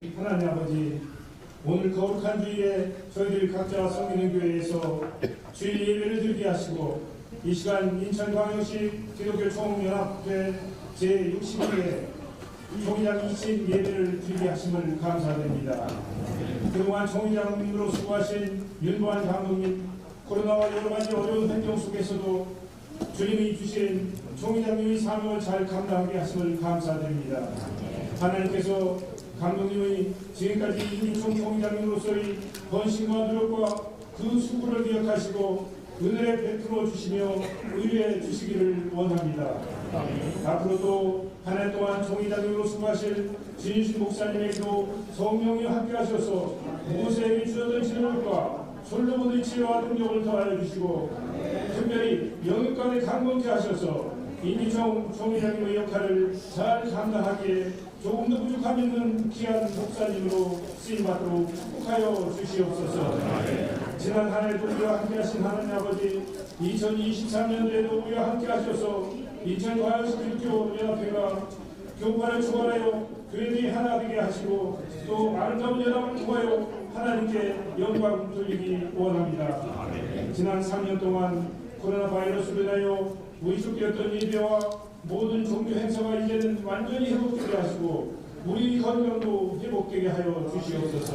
하나님 아버지, 오늘 거룩한 주일에 저희들 각자 섬기는 교회에서 주일 예배를 드리게 하시고 이 시간 인천광역시 기독교 총연합회 제62회 총회장 2층 예배를 드리게 하심을 감사드립니다. 그동안 총회장님으로 수고하신 윤보한 감독님, 코로나와 여러 가지 어려운 환경 속에서도 주님이 주신 총회장님의 사명을 잘 감당하게 하심을 감사드립니다. 하나님께서 감독님의 지금까지 임기총 총회장님으로서의 헌신과 노력과 그 수고를 기억하시고 은혜를 베풀어 주시며 의뢰해 주시기를 원합니다. 앞으로도 한 해 동안 총회장님으로 수고하실 진신 목사님에게도 성령이 함께하셔서 모세에게 주셨던 지능과 솔로몬의 지혜와 능력을 더하여 주시고 특별히 영육간에 강건케 하셔서 임기총 총회장님의 역할을 잘 감당하기에 조금 더 부족함 있는 귀한 목사님으로 쓰임받도록 축복하여 주시옵소서. 지난 한 해도 우리와 함께하신 하나님 아버지, 2023년도에도 우리와 함께하셔서 인천광역시 기독교 연합회가 교파를 초월하여 교회들이 하나 되게 하시고 또 아름다운 연합을 통하여 하나님께 영광 돌리기 원합니다. 지난 3년 동안 코로나 바이러스로 인하여 위축되었던 예배와 모든 종교 행사가 이제는 완전히 회복되게 하시고 우리 건강도 회복되게 하여 주시옵소서.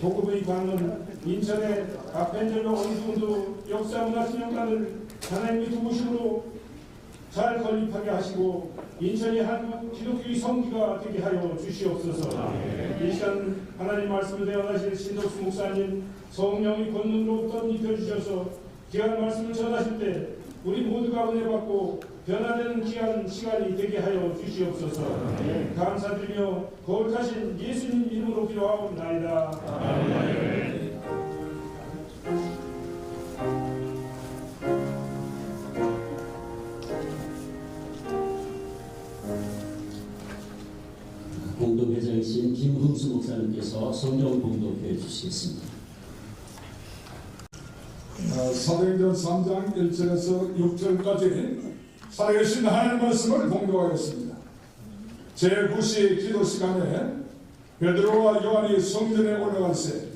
복음의 방문 인천의 아펜젤러 원숭도 역사문화진흥관을 하나님의 도우심으로 잘 건립하게 하시고 인천이 한국 기독교의 성지가 되게 하여 주시옵소서. 이 시간 하나님 말씀을 대언하실 신덕수 목사님 성령의 권능으로부터 입혀주셔서 귀한 말씀을 전하실 때 우리 모두가 은혜 받고 변화되는 귀한 시간이 되게 하여 주시옵소서. 감사드리며 거룩하신 예수님 이름으로 기도하옵나이다. 아멘. 공동회장이신 김흥수 목사님께서 성경 봉독해 주시겠습니다. 사도행전 3장 1절에서 6절까지 살아계신 하나님의 말씀을 봉독하겠습니다. 제9시 기도 시간에 베드로와 요한이 성전에 올라갈새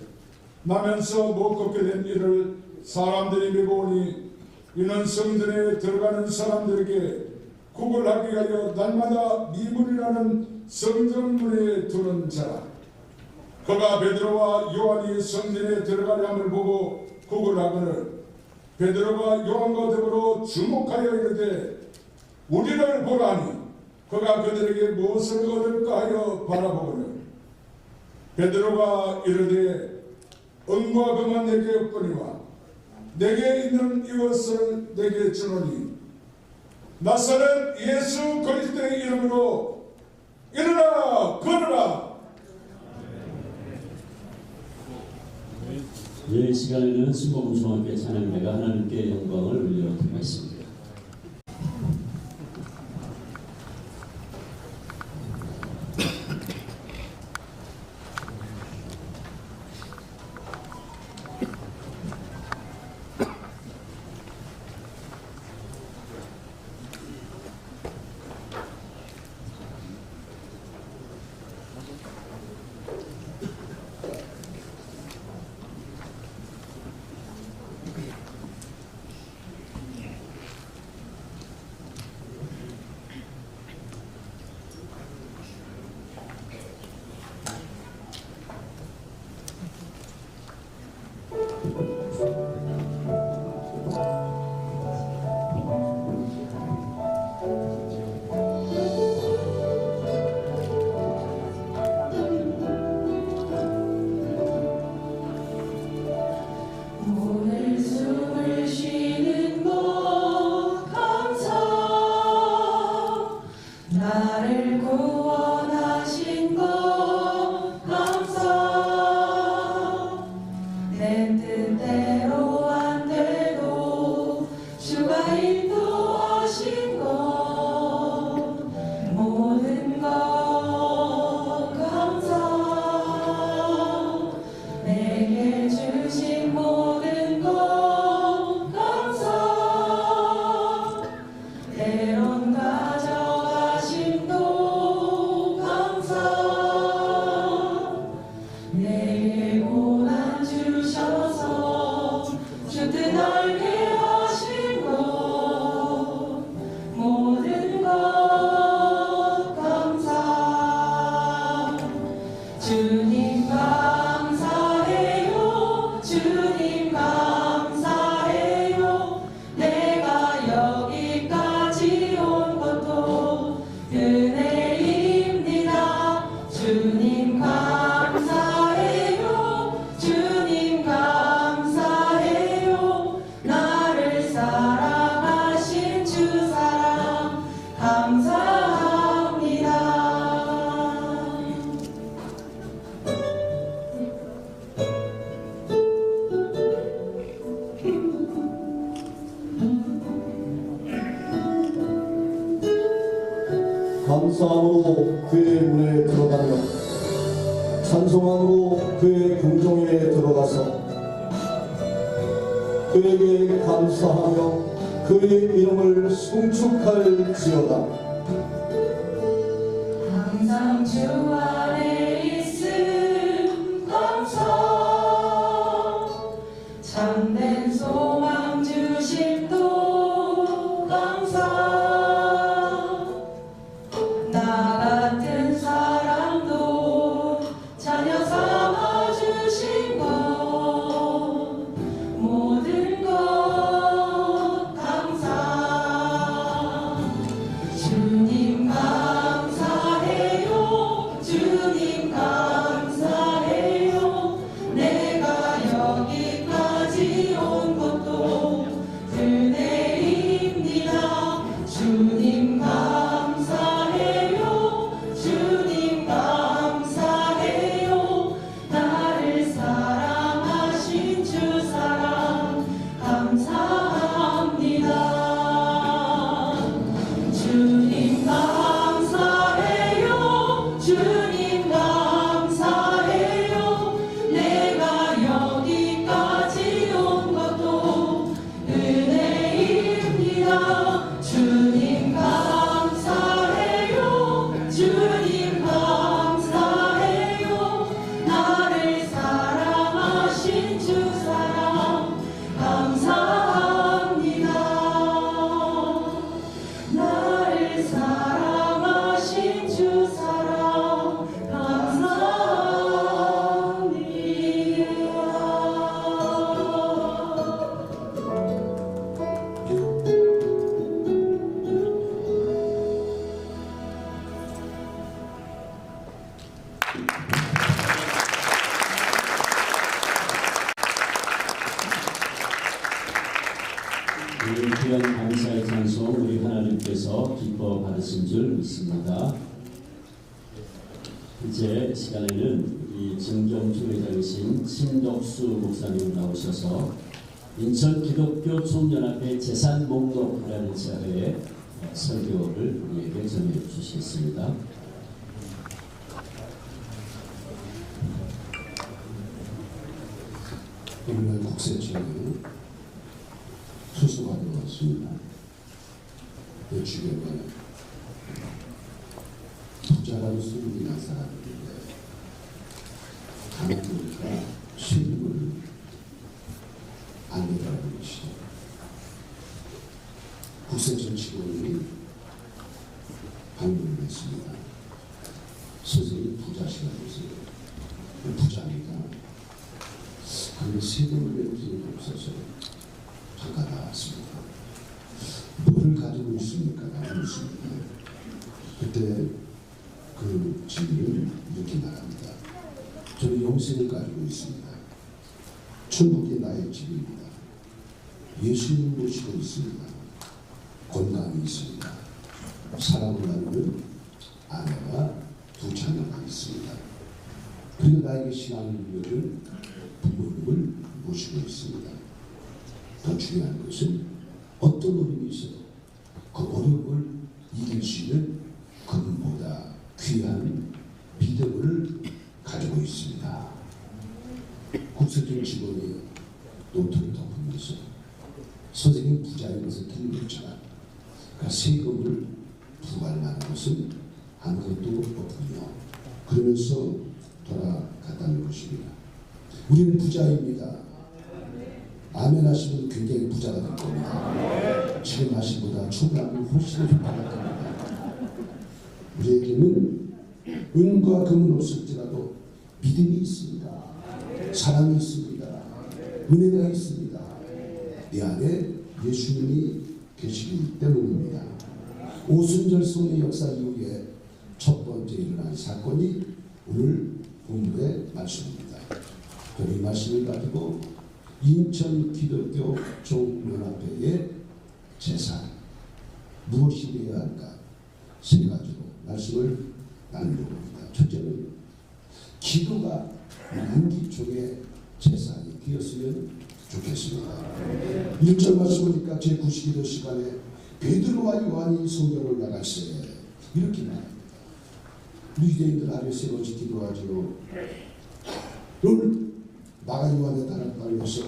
나면서 못 걷게 된 이를 사람들이 메고오니 이는 성전에 들어가는 사람들에게 구걸하기 위하여 날마다 미문이라는 성전문에 두는 자라. 그가 베드로와 요한이 성전에 들어가려 함을 보고 구걸하거늘 베드로가 요한과 더불어 주목하여 이르되 우리를 보라니 그가 그들에게 무엇을 얻을까 하여 바라보거늘 베드로가 이르되 은과 금은 내게 없거니와 내게 있는 이것을 내게 주노니 나사렛 예수 그리스도의 이름으로 일어나 걸어라. 이 시간에는 순복음과 함께 찬양대가 하나님께 영광을 올려드리겠습니다. 감사함으로 그의 문에 들어가며 찬송함으로 그의 궁정에 들어가서 그에게 감사하며 그의 이름을 송축할지어다. 항상 주 안에 있음 감사 참된 소망 주심도 감사 나 같은 사람도 자녀 삼아 주신 것 모든 것 감사 주님 감사해요 주님 감사해요 내가 여기까지 온 것도 은혜입니다 주님 감사해요 주님 감사해요 나를 사랑하신 주 사랑 감사합니다 주님 감사해요 주님 감사해요 내가 여기까지 온 것도 은혜입니다 주님 감사해요 주님 감사해요 나를 사랑하신 주 사랑 감사합니다 나를 사랑하신 주 사랑 이 귀한 감사의 찬송 우리 하나님께서 기뻐 받으신 줄 믿습니다. 이제 시간에는 이 증정주회장이신 신덕수 목사님 나오셔서 인천 기독교 총연합회 재산 목록이라는 자리에 설교를 우리에게 전해 주시겠습니다. 오늘 국세청에 수수하러 왔습니다. 내 주변에 부자라는 소문이 난 사람인데 가만 보니까 세금을 안 내라는 것이죠. 국세청 직원이 방문을 했습니다. 선생님 부자시라면서요. 부자입니다. 그런데 세금을 내는 분이 없어서 잠깐 나왔습니다. 뭐를 가지고 있습니까? 라고 묻습니다. 그때 그 질문을 이렇게 말합니다. 저는 영생을 가지고 있습니다. 천국이 나의 집입니다. 예수님 모시고 있습니다. 건강이 있습니다. 사랑을 나누는 아내와 두 자녀가 있습니다. 그리고 나에게 신앙을 이어줄 부모님을 모시고 있습니다. 더 중요한 것은 어떤 어려움이 있어도 그 어려움을 이길 수 있는 그분보다 귀한 믿음을 가지고 있습니다. 국세청 직원이 노트를 덮으면서 선생님 부자인 것은 틀림없잖아. 그러니까 세금을 부과할 만한 것은 아무것도 없군요. 그러면서 돌아갔다는 것입니다. 우리는 부자입니다. 아멘 하시면 굉장히 부자가 될 겁니다. 지금 하신보다 충분하면 훨씬 더 좋아질 겁니다. 우리에게는 은과 금은 없을지라도 믿음이 있습니다. 사랑이 있습니다. 은혜가 있습니다. 내 안에 예수님이 계시기 때문입니다. 오순절성의 역사 이후에 첫 번째 일어난 사건이 오늘 본문의 말씀입니다. 저는 이 말씀을 가지고 인천 기독교 총연합회의 재산 무엇이 되어야 할까 세 가지로 말씀을 나누려고 합니다. 첫째는 기도가 만기총의 재산이 되었으면 좋겠습니다. 1절 말씀 보니까 제9기도 시간에 베드로와 요한이 성전을 나갈 때 이렇게 말합니다. 우리 유대인들 하루에 3번씩 기도하죠. 오늘 나가 요한의 다락방에서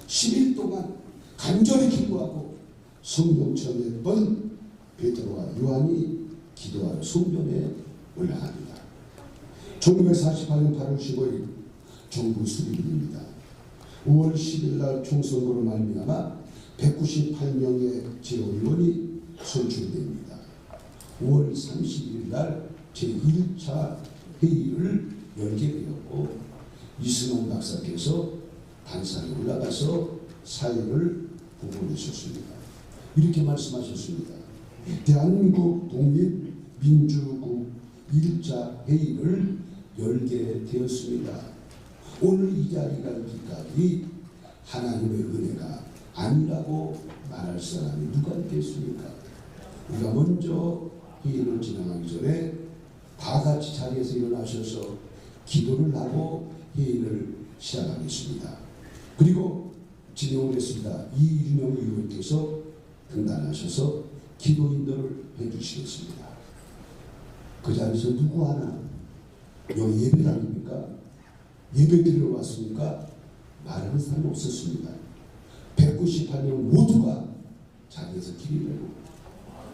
10일 동안 간절히 기도하고 성령 전에 번 베드로와 요한이 기도하러 성전에 올라갑니다. 1948년 8월 15일 정부 수립입니다. 5월 10일 날 총선거로 말미암아 198명의 제의원이 선출됩니다. 5월 31일 날 제1차 회의를 열게 되었고 이승만 박사께서 단상에 올라가서 사회를 보고하셨습니다. 이렇게 말씀하셨습니다. 대한민국 독립민주국 1차 회의를 열게 되었습니다. 오늘 이 자리가 있기까지 하나님의 은혜가 아니라고 말할 사람이 누가 있겠습니까? 우리가 먼저 회의를 진행하기 전에 다 같이 자리에서 일어나셔서 기도를 하고 회의를 시작하겠습니다. 그리고 진행을 했습니다. 이윤영 의원께서 등단하셔서 기도 인도를 해주시겠습니다. 그 자리에서 누구 하나 여기 예배 아닙니까? 예배 드리러 왔습니까? 말하는 사람 없었습니다. 198명 모두가 자리에서 기도하고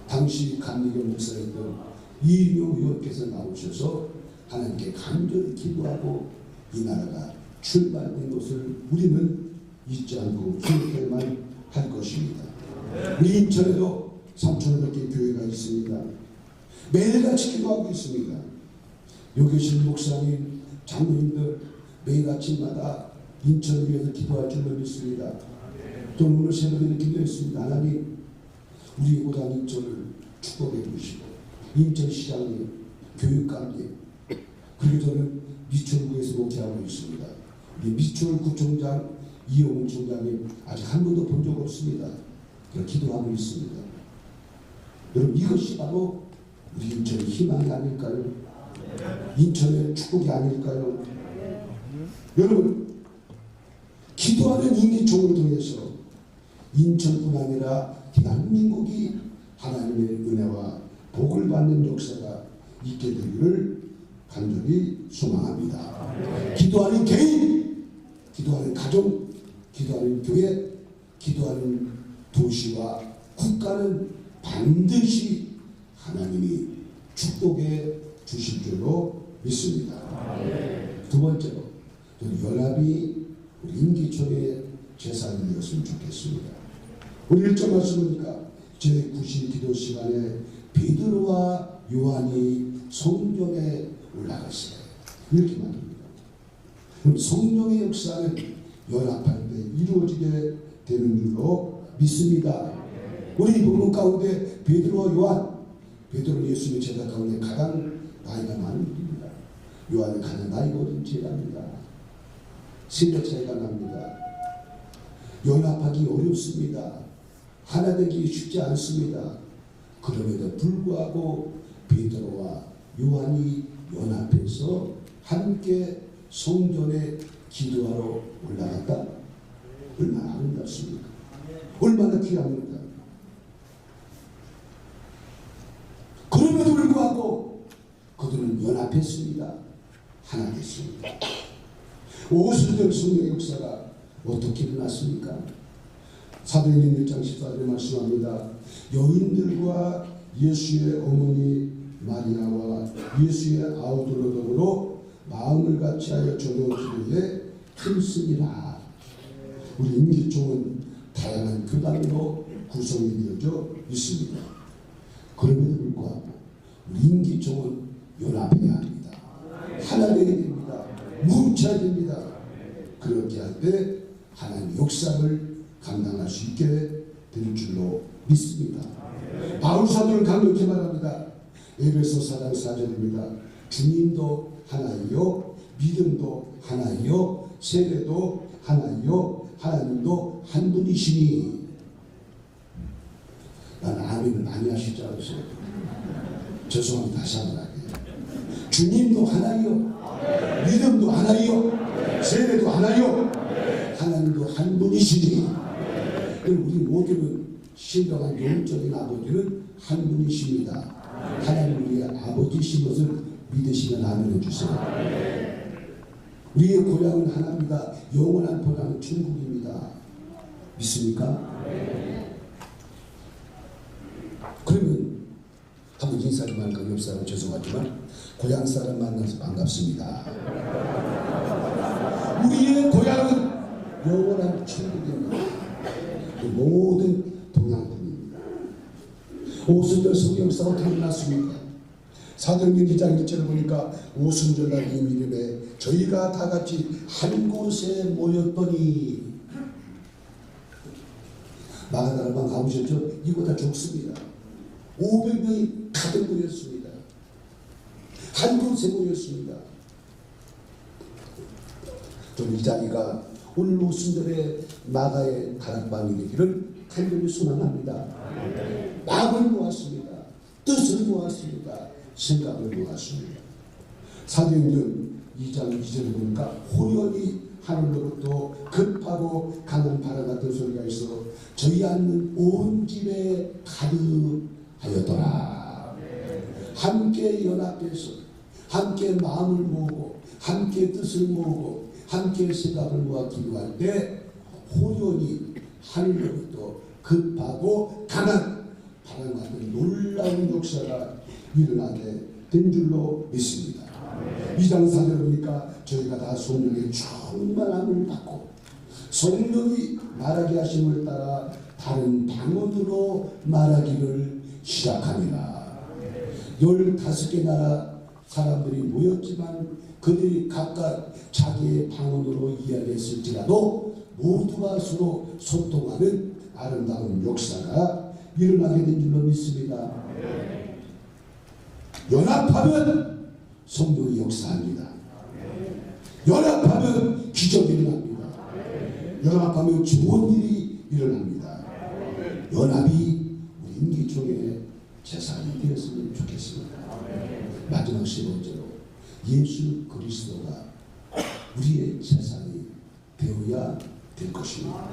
당시 감리교 목사였던 이윤영 의원께서 나오셔서 하나님께 간절히 기도하고 이 나라가 출발된 것을 우리는 잊지 않고 기억해야만 할 것입니다. 우리 인천에도 3,500개 교회가 있습니다. 매일같이 기도하고 있습니다. 여기 계신 목사님, 장로님들 매일 아침마다 인천을 위해서 기도할 줄로 믿습니다. 또 오늘 새벽에는 기도했습니다. 하나님, 우리 고당 인천을 축복해 주시고 인천시장님, 교육감님, 그리고 저는 미추홀구에서 목회하고 있습니다. 우리 미추홀구청장 이용훈 총장님 아직 한 번도 본 적 없습니다. 기도하고 있습니다. 여러분, 이것이 바로 우리 인천의 희망이 아닐까요? 인천의 축복이 아닐까요? 여러분, 기도하는 임기총을 통해서 인천뿐 아니라 대한민국이 하나님의 은혜와 복을 받는 역사가 있게 되기를 간절히 소망합니다. 기도하는 개인, 기도하는 가정, 기도하는 교회, 기도하는 도시와 국가는 반드시 하나님이 축복해 주실 줄로 믿습니다. 두 번째로 연합이 우리 임기총의 재산이 되었으면 좋겠습니다. 오늘 1절 말씀이니까 제9시 기도 시간에 베드로와 요한이 성전에 올라갔어요. 이렇게 말합니다. 그럼 성령의 역사는 연합할 때 이루어지게 되는 줄로 믿습니다. 우리 본문 가운데 베드로와 요한, 베드로는 예수님의 제자 가운데 가장 나이가 많은 분입니다. 요한은 가장 나이가 어린 제자입니다. 세대 차이가 납니다. 연합하기 어렵습니다. 하나 되기 쉽지 않습니다. 그럼에도 불구하고 베드로와 요한이 연합해서 함께 성전에 기도하러 올라갔다. 얼마나 아름답습니까? 얼마나 귀합니까? 그럼에도 불구하고 그들은 연합했습니다. 하나 됐습니다. 오순절 성령의 역사가 어떻게 일어났습니까? 사도행전 1장 14절에 말씀합니다. 여인들과 예수의 어머니 마리아와 예수의 아우들로 더불어 마음을 같이하여 저녁 기도에 힘쓰니라. 우리 임기총은 다양한 교단으로 구성이 되어져 있습니다. 그럼에도 불구하고 우리 임기총은 연합해야 합니다. 하나 되어야 됩니다. 뭉쳐야 됩니다. 그렇게 할 때 하나님의 역사를 감당할 수 있게 될 줄로 믿습니다. 바울 사도는 강력히 말합니다. 에베소 4장 4절입니다. 주님도 하나이요, 믿음도 하나이요, 세례도 하나이요, 하나님도 한 분이시니. 난 아멘을 많이 하실 줄 알았어요. 죄송합니다. 다시 한번 할게요. 주님도 하나이요, 믿음도 하나이요, 세례도 하나이요, 하나님도 한 분이시니. 우리 모두는 신령한 영적인 아버지는 한 분이십니다. 하나님 우리의 아버지신 것을 믿으시면 아멘 해주세요. 우리의 고향은 하나입니다. 영원한 고향은 천국입니다. 믿습니까? 그러면 한번 인사 좀 할까요? 옆 사람 죄송하지만 고향 사람 만나서 반갑습니다. 우리의 고향은 영원한 천국입니다. 모든 동양분입니다. 오순절 성경사로 태어났습니다. 사도행전 2장 1절을 보니까 오순절날 이 이름에 저희가 다 같이 한 곳에 모였더니 마가다라방 가보셨죠? 이보다 적습니다. 500명이 가득 모였습니다. 한 곳에 모였습니다. 좀 이 자리가 오늘 오순절에 마가의 다락방이 되기를 간절히 소망합니다. 마음을 모았습니다. 뜻을 모았습니다. 생각을 모았습니다. 사도행전 2장 2절을 보니까 호련히 하늘로부터 급하고 강한 바람 같은 소리가 있어 저희 앉는 온 집에 가득하였더라. 함께 연합해서 함께 마음을 모으고 함께 뜻을 모으고 함께 생각을 모아 기도할 때 호련히 하늘로부터 급하고 강한 바람 같은 놀라운 역사가 일어나게 된 줄로 믿습니다. 2장 4절을 보니까 저희가 다 성령의 충만함을 받고 성령이 말하게 하심을 따라 다른 방언으로 말하기를 시작하니라. 15개 나라 사람들이 모였지만 그들이 각각 자기의 방언으로 이야기했을지라도 모두가 서로 소통하는 아름다운 역사가 일어나게 된 줄로 믿습니다. 연합하면 성령이 역사합니다. 연합하면 기적이 일어납니다. 연합하면 좋은 일이 일어납니다. 연합이 우리 임기총회의 재산이 되었으면 좋겠습니다. 마지막 세 번째로 예수 그리스도가 우리의 재산이 되어야 될 것입니다.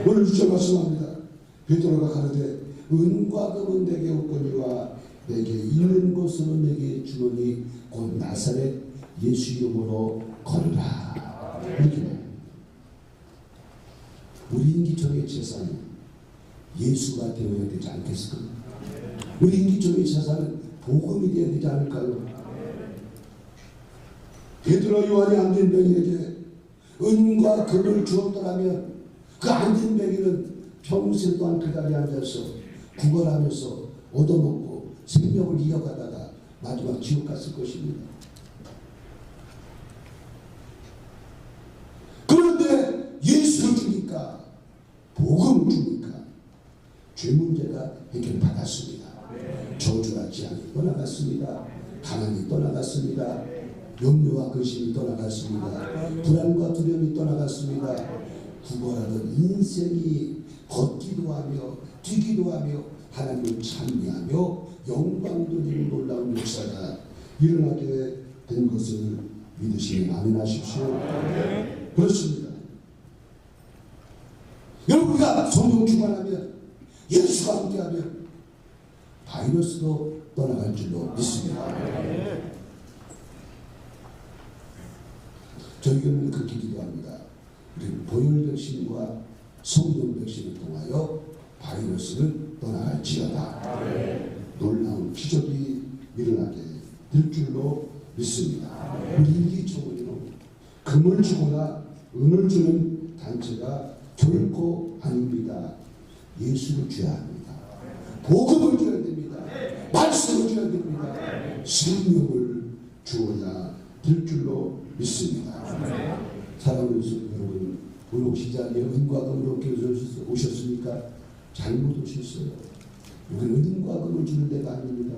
오늘 6절 말씀합니다. 베드로가 가로되 은과 금은 내게 없거니와 내게 있는 것으로 내게 주노니 곧 나사렛 예수 이름으로 걸으라. 이렇게 말합니다. 우리 임기총회의 재산은 예수가 되어야 되지 않겠습니까? 우리 임기총회의 재산은 복음이 되어야 되지 않을까요? 베드로 요한이 안된 병에게 은과 금을 주었더라면 그 안된 병이는 평생 동안 그 자리에 앉아서 구걸하면서 얻어먹고 생명을 이어가다가 마지막 지옥 갔을 것입니다. 그런데 예수를 주니까 복음을 주니까 죄 문제가 해결받았습니다. 저주와 재앙이 떠나갔습니다. 가난이 떠나갔습니다. 염려와 근심이 떠나갔습니다. 불안과 두려움이 떠나갔습니다. 구걸하던 인생이 걷기도 하며 뛰기도 하며 하나님을 찬미하며 영광 돌리는 놀라운 역사가 일어나게 된 것을 믿으시면 아멘 하십시오. 그렇습니다. 여러분 우리가 성령 충만하면 예수와 함께하면 바이러스도 떠나갈 줄로 믿습니다. 저희 교회는 그렇게 기도합니다. 우리 보혈 백신과 성령 백신을 통하여 바이러스는 떠나갈지어다. 놀라운 기적이 일어나게 될 줄로 믿습니다. 우리 임기총회는 금을 주거나 은을 주는 단체가 결코 아닙니다. 예수를 줘야 합니다. 복음을 줘야 됩니다. 말씀을 줘야 됩니다. 생명을 주어야 될 줄로 믿습니다. 사랑하는 여러분, 오늘 혹시 자리에 은과 금을 얻기 위해서 오셨습니까? 잘못 오셨어요. 여기는 은과 금을 주는 데가 아닙니다.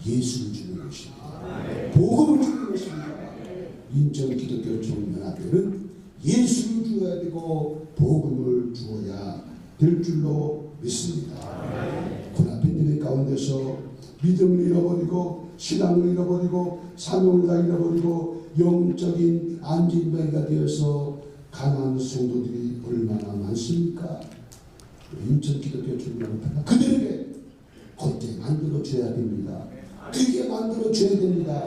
예수를 주는 것입니다. 복음을 주는 것입니다. 인천 기독교 총연합회는 예수를 주어야 되고 복음을 주어야 될 줄로 믿습니다. 고난된 일 가운데서 믿음을 잃어버리고 신앙을 잃어버리고 사명을 다 잃어버리고 영적인 안진뱅이가 되어서 가난한 성도들이 얼마나 많습니까? 인천 기독교 총연합회가 그들에게 걷게 만들어줘야 됩니다. 되게 만들어 줘야 됩니다.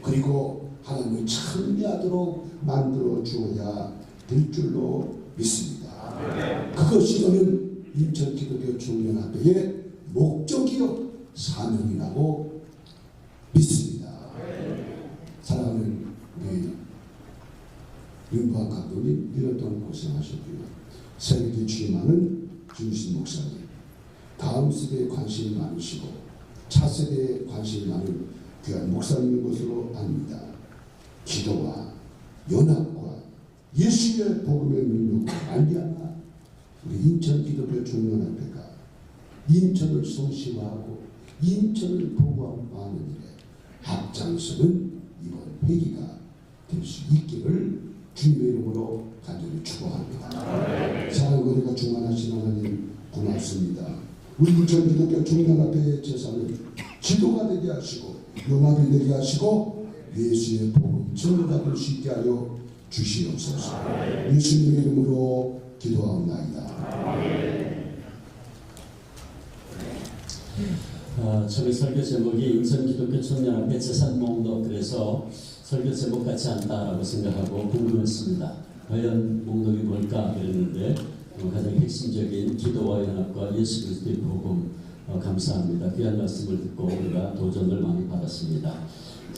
그리고 하나님을 참여하도록 만들어 주어야 될 줄로 믿습니다. 그것이 저는 인천 기독교 총연합회의 목적이요 사명이라고 믿습니다. 사랑하는 우리 윤부학 감독님 1년 동안 고생하셨고요. 새롭게 취임하는 주신 목사님, 다음 세대에 관심이 많으시고 차세대에 관심이 많은 귀한 목사님인 것으로 압니다. 기도와 연합과 예수의 복음의 능력으로 말미암아 우리 인천 기독교 총연합회가 인천을 성시화하고 인천을 보호하는 일에 앞장서는 이번 회기가 될 수 있기를 주님의 이름으로 간절히 축복합니다. 사랑과 은혜가 충만하신 하나님 고맙습니다. 우리 인천 기독교 총연합회의 제사는 지도가 되게 하시고 연합이 되게 하시고 예수의 복음 전달할 수 있게 하여 주시옵소서. 예수님의 이름으로 기도하옵나이다. 저희 설교 제목이 인천 기독교 총연합회 재산 목록, 그래서 설교 제목 같지 않다라고 생각하고 궁금했습니다. 과연 목록이 뭘까 그랬는데 가장 핵심적인 기도와 연합과 예수 그리스도의 복음, 감사합니다. 귀한 말씀을 듣고 우리가 도전을 많이 받았습니다.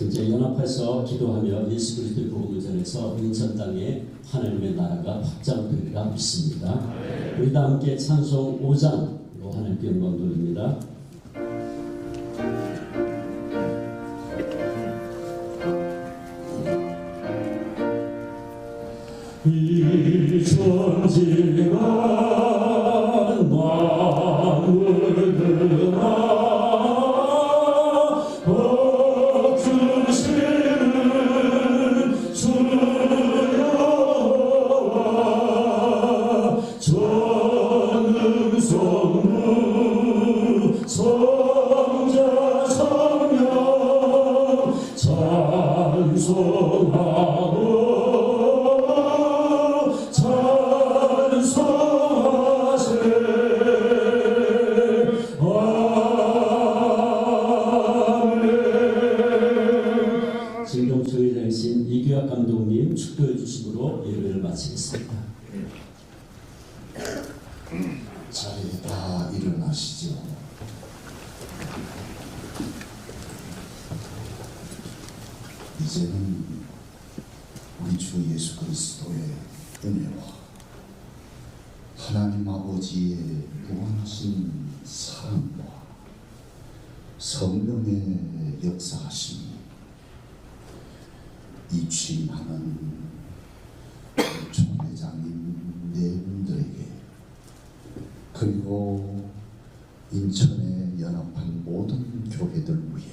이제 연합해서 기도하며 예수 그리스도의 복음을 전해서 인천 땅에 하나님의 나라가 확장되리라 믿습니다. 우리 다 함께 찬송 5장으로 하나님께 영광 돌립니다. 이 천지가 만물들아 주시는 주여와 전능성무 성자 성령 찬송하고 이규학 감독님 축도해 주심으로 예배를 마치겠습니다. 자리에 다 일어나시죠. 이제는 우리 주 예수 그리스도의 은혜와 하나님 아버지의 무한하신 사랑과 성령의 역사하심이 이 취임하는 총회장님 네 분들에게 그리고 인천에 연합한 모든 교회들 위해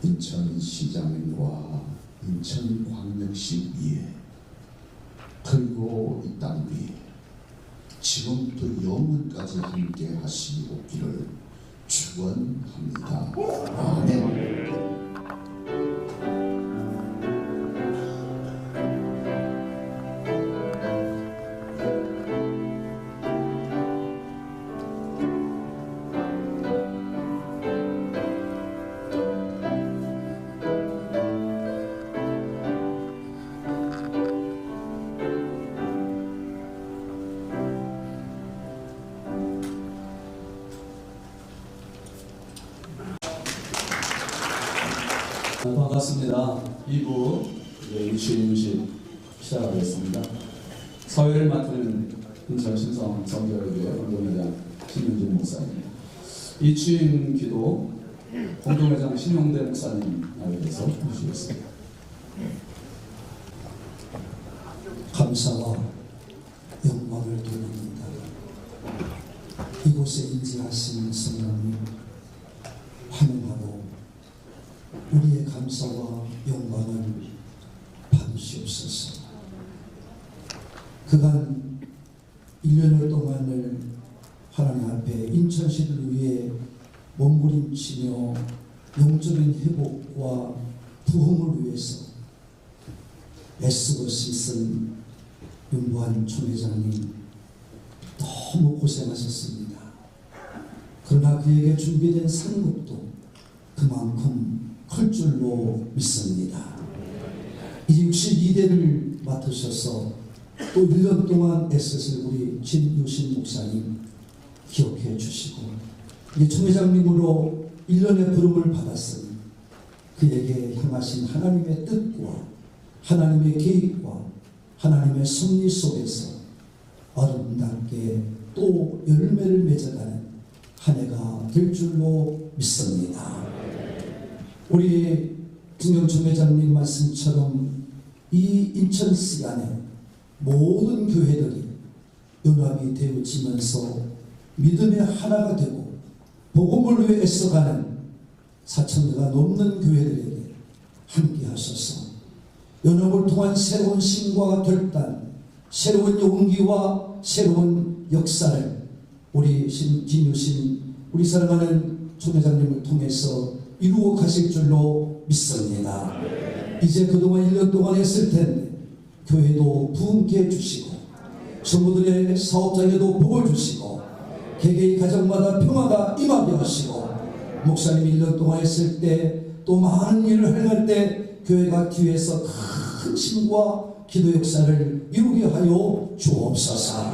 인천시장과 인천광역시 위에 그리고 이 땅 위에 지금부터 영원까지 함께 하시기를 축원합니다. 아멘. 반갑습니다. 2부 취임식 시작하겠습니다. 사회를 맡은 인천 신성 성결교회 공동회장 신윤진 목사님, 이 취임 기도 공동회장 신용대 목사님 나와주셔서 해주시겠습니다. 감사와 영광을 돌립니다. 이곳에 인지하신 성령님 환영하고 우리의 감사와 영광을 받으시옵소서. 그간 1년여 동안을 하나님 앞에 인천시를 위해 몸부림치며 영적인 회복과 부흥을 위해서 애쓰고 있은 윤부한 총회장님 너무 고생하셨습니다. 그러나 그에게 준비된 상급도 그만큼 클 줄로 믿습니다. 이제 62대를 맡으셔서 또 1년 동안 애쓰실 우리 진유신 목사님 기억해 주시고, 이제 총회장님으로 1년의 부름을 받았으니 그에게 향하신 하나님의 뜻과 하나님의 계획과 하나님의 섭리 속에서 아름답게 또 열매를 맺어가는 한 해가 될 줄로 믿습니다. 우리 김경춘 회장님 말씀처럼 이 인천 시간에 모든 교회들이 연합이 되어지면서 믿음의 하나가 되고 복음을 위해 애써가는 4,000개가 넘는 교회들에게 함께 하셔서 연합을 통한 새로운 신과 결단, 새로운 용기와 새로운 역사를 우리 진유신 우리 사랑하는 총회장님을 통해서 이루어 가실 줄로 믿습니다. 이제 그동안 1년 동안 했을 텐데 교회도 부흥케 해주시고 성도들의 사업장에도 복을 주시고 개개의 가정마다 평화가 임하게 하시고, 목사님이 1년 동안 했을 때 또 많은 일을 행할 때 교회가 뒤에서 큰 힘과 기도 역사를 이루게 하여 주옵소서.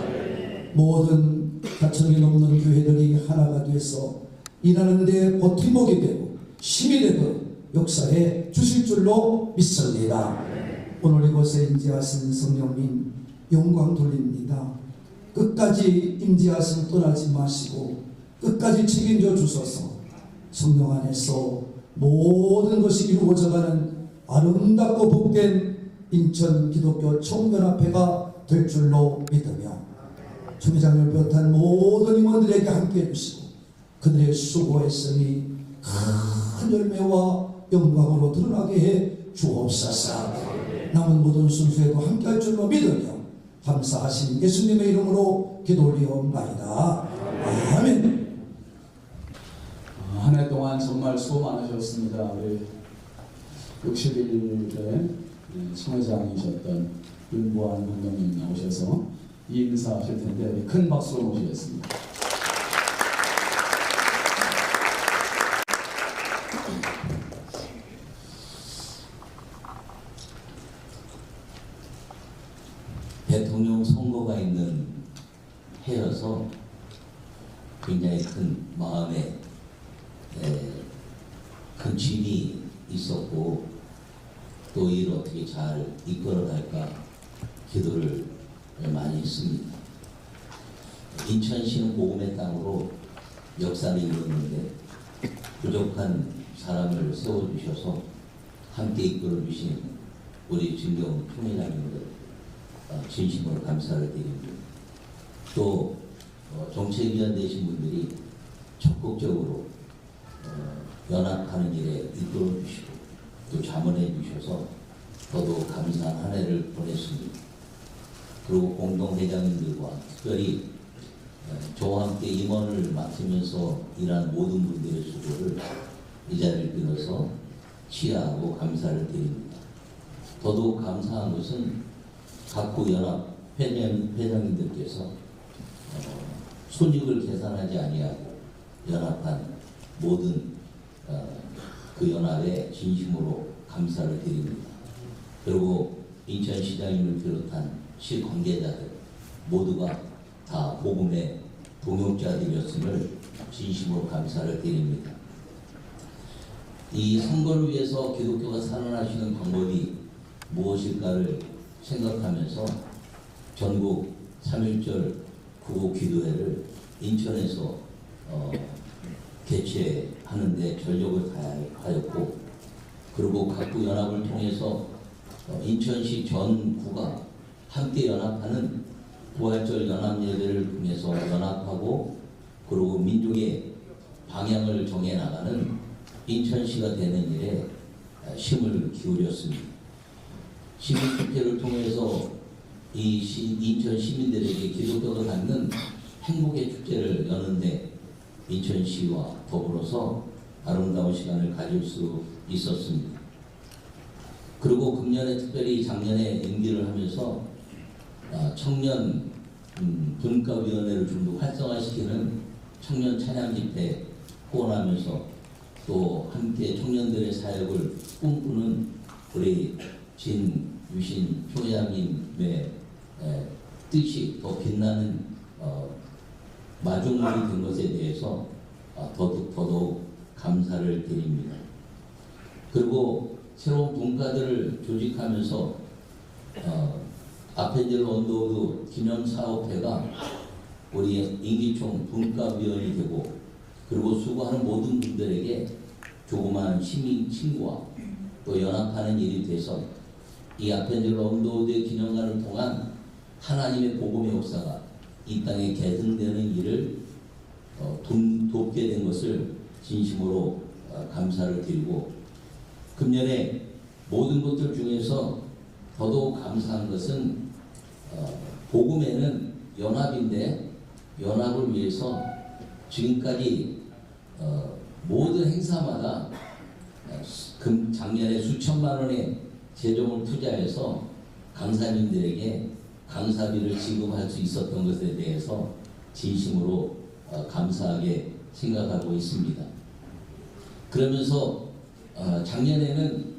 모든 4,000개 넘는 교회들이 하나가 돼서 일하는 데 버팀목이 되고 힘이 되고 역사해 주실 줄로 믿습니다. 오늘 이곳에 임재하신 성령님 영광 돌립니다. 끝까지 임재하신 떠나지 마시고 끝까지 책임져 주소서. 성령 안에서 모든 것이 이루어져가는 아름답고 복된 인천 기독교 총연합회가 될 줄로 믿으며 총회장을 비롯한 모든 임원들에게 함께 해주시고 그들의 수고했음이 큰 열매와 영광으로 드러나게 해 주옵소서. 남은 모든 순수에도 함께 할 줄로 믿으며 감사하신 예수님의 이름으로 기도 올리옵나이다. 아멘. 한 해 동안 정말 수고 많으셨습니다. 우리 60일에 총회장이셨던 윤보안 감독님 나오셔서 이 인사하실 텐데 큰 박수로 모시겠습니다. 대통령 선거가 있는 해여서 굉장히 큰 마음에 큰 짐이 있었고 또 일 어떻게 잘 이끌어갈까 기도를 많이 했습니다. 인천시는 복음의 땅으로 역사를 이루었는데 부족한 사람을 세워주셔서 함께 이끌어주신 우리 진경 총회장님들 진심으로 감사를 드립니다. 또 정책위원 되신 분들이 적극적으로 연합하는 일에 이끌어 주시고 또 자문해 주셔서 더더욱 감사한 한 해를 보냈습니다. 그리고 공동회장님들과 특별히 저와 함께 임원을 맡으면서 일한 모든 분들의 수고를 이 자리를 빌어서 치하하고 감사를 드립니다. 더더욱 감사한 것은 각구 연합 회장님들께서 손익을 계산하지 아니하고 연합한 모든 그 연합에 진심으로 감사를 드립니다. 그리고 인천시장님을 비롯한 시 관계자들 모두가 다 복음의 동역자들이었음을 진심으로 감사를 드립니다. 이 선거를 위해서 기독교가 살아나시는 방법이 무엇일까를 생각하면서 전국 3.1절 구호 기도회를 인천에서 개최하는 데 전력을 다하였고, 그리고 각구 연합을 통해서 인천시 전구가 함께 연합하는 부활절 연합 예배를 통해서 연합하고 그리고 민족의 방향을 정해 나가는 인천시가 되는 일에 힘을 기울였습니다. 시민축제를 통해서 이 인천 시민들에게 기독교가 갖는 행복의 축제를 여는데 인천시와 더불어서 아름다운 시간을 가질 수 있었습니다. 그리고 금년에 특별히 작년에 임기를 하면서 청년 분과위원회를 좀 더 활성화시키는 청년 찬양 집회 후원하면서 또 함께 청년들의 사역을 꿈꾸는 우리 진유신 총회장님의 뜻이 더 빛나는 마중물이 된 것에 대해서 더더욱 감사를 드립니다. 그리고 새로운 분과들을 조직하면서 아펜젤 언더우드 기념사업회가 우리 임기총 분과위원이 되고 그리고 수고하는 모든 분들에게 조그마한 시민 친구와 또 연합하는 일이 돼서 이 아펜젤 언더우드 기념관을 통한 하나님의 복음의 역사가 이 땅에 계승되는 일을 돕게 된 것을 진심으로 감사를 드리고 금년에 모든 것들 중에서 더더욱 감사한 것은 복음에는 연합인데 연합을 위해서 지금까지 모든 행사마다 작년에 수천만 원의 재정을 투자해서 강사님들에게 강사비를 지급할 수 있었던 것에 대해서 진심으로 감사하게 생각하고 있습니다. 그러면서 작년에는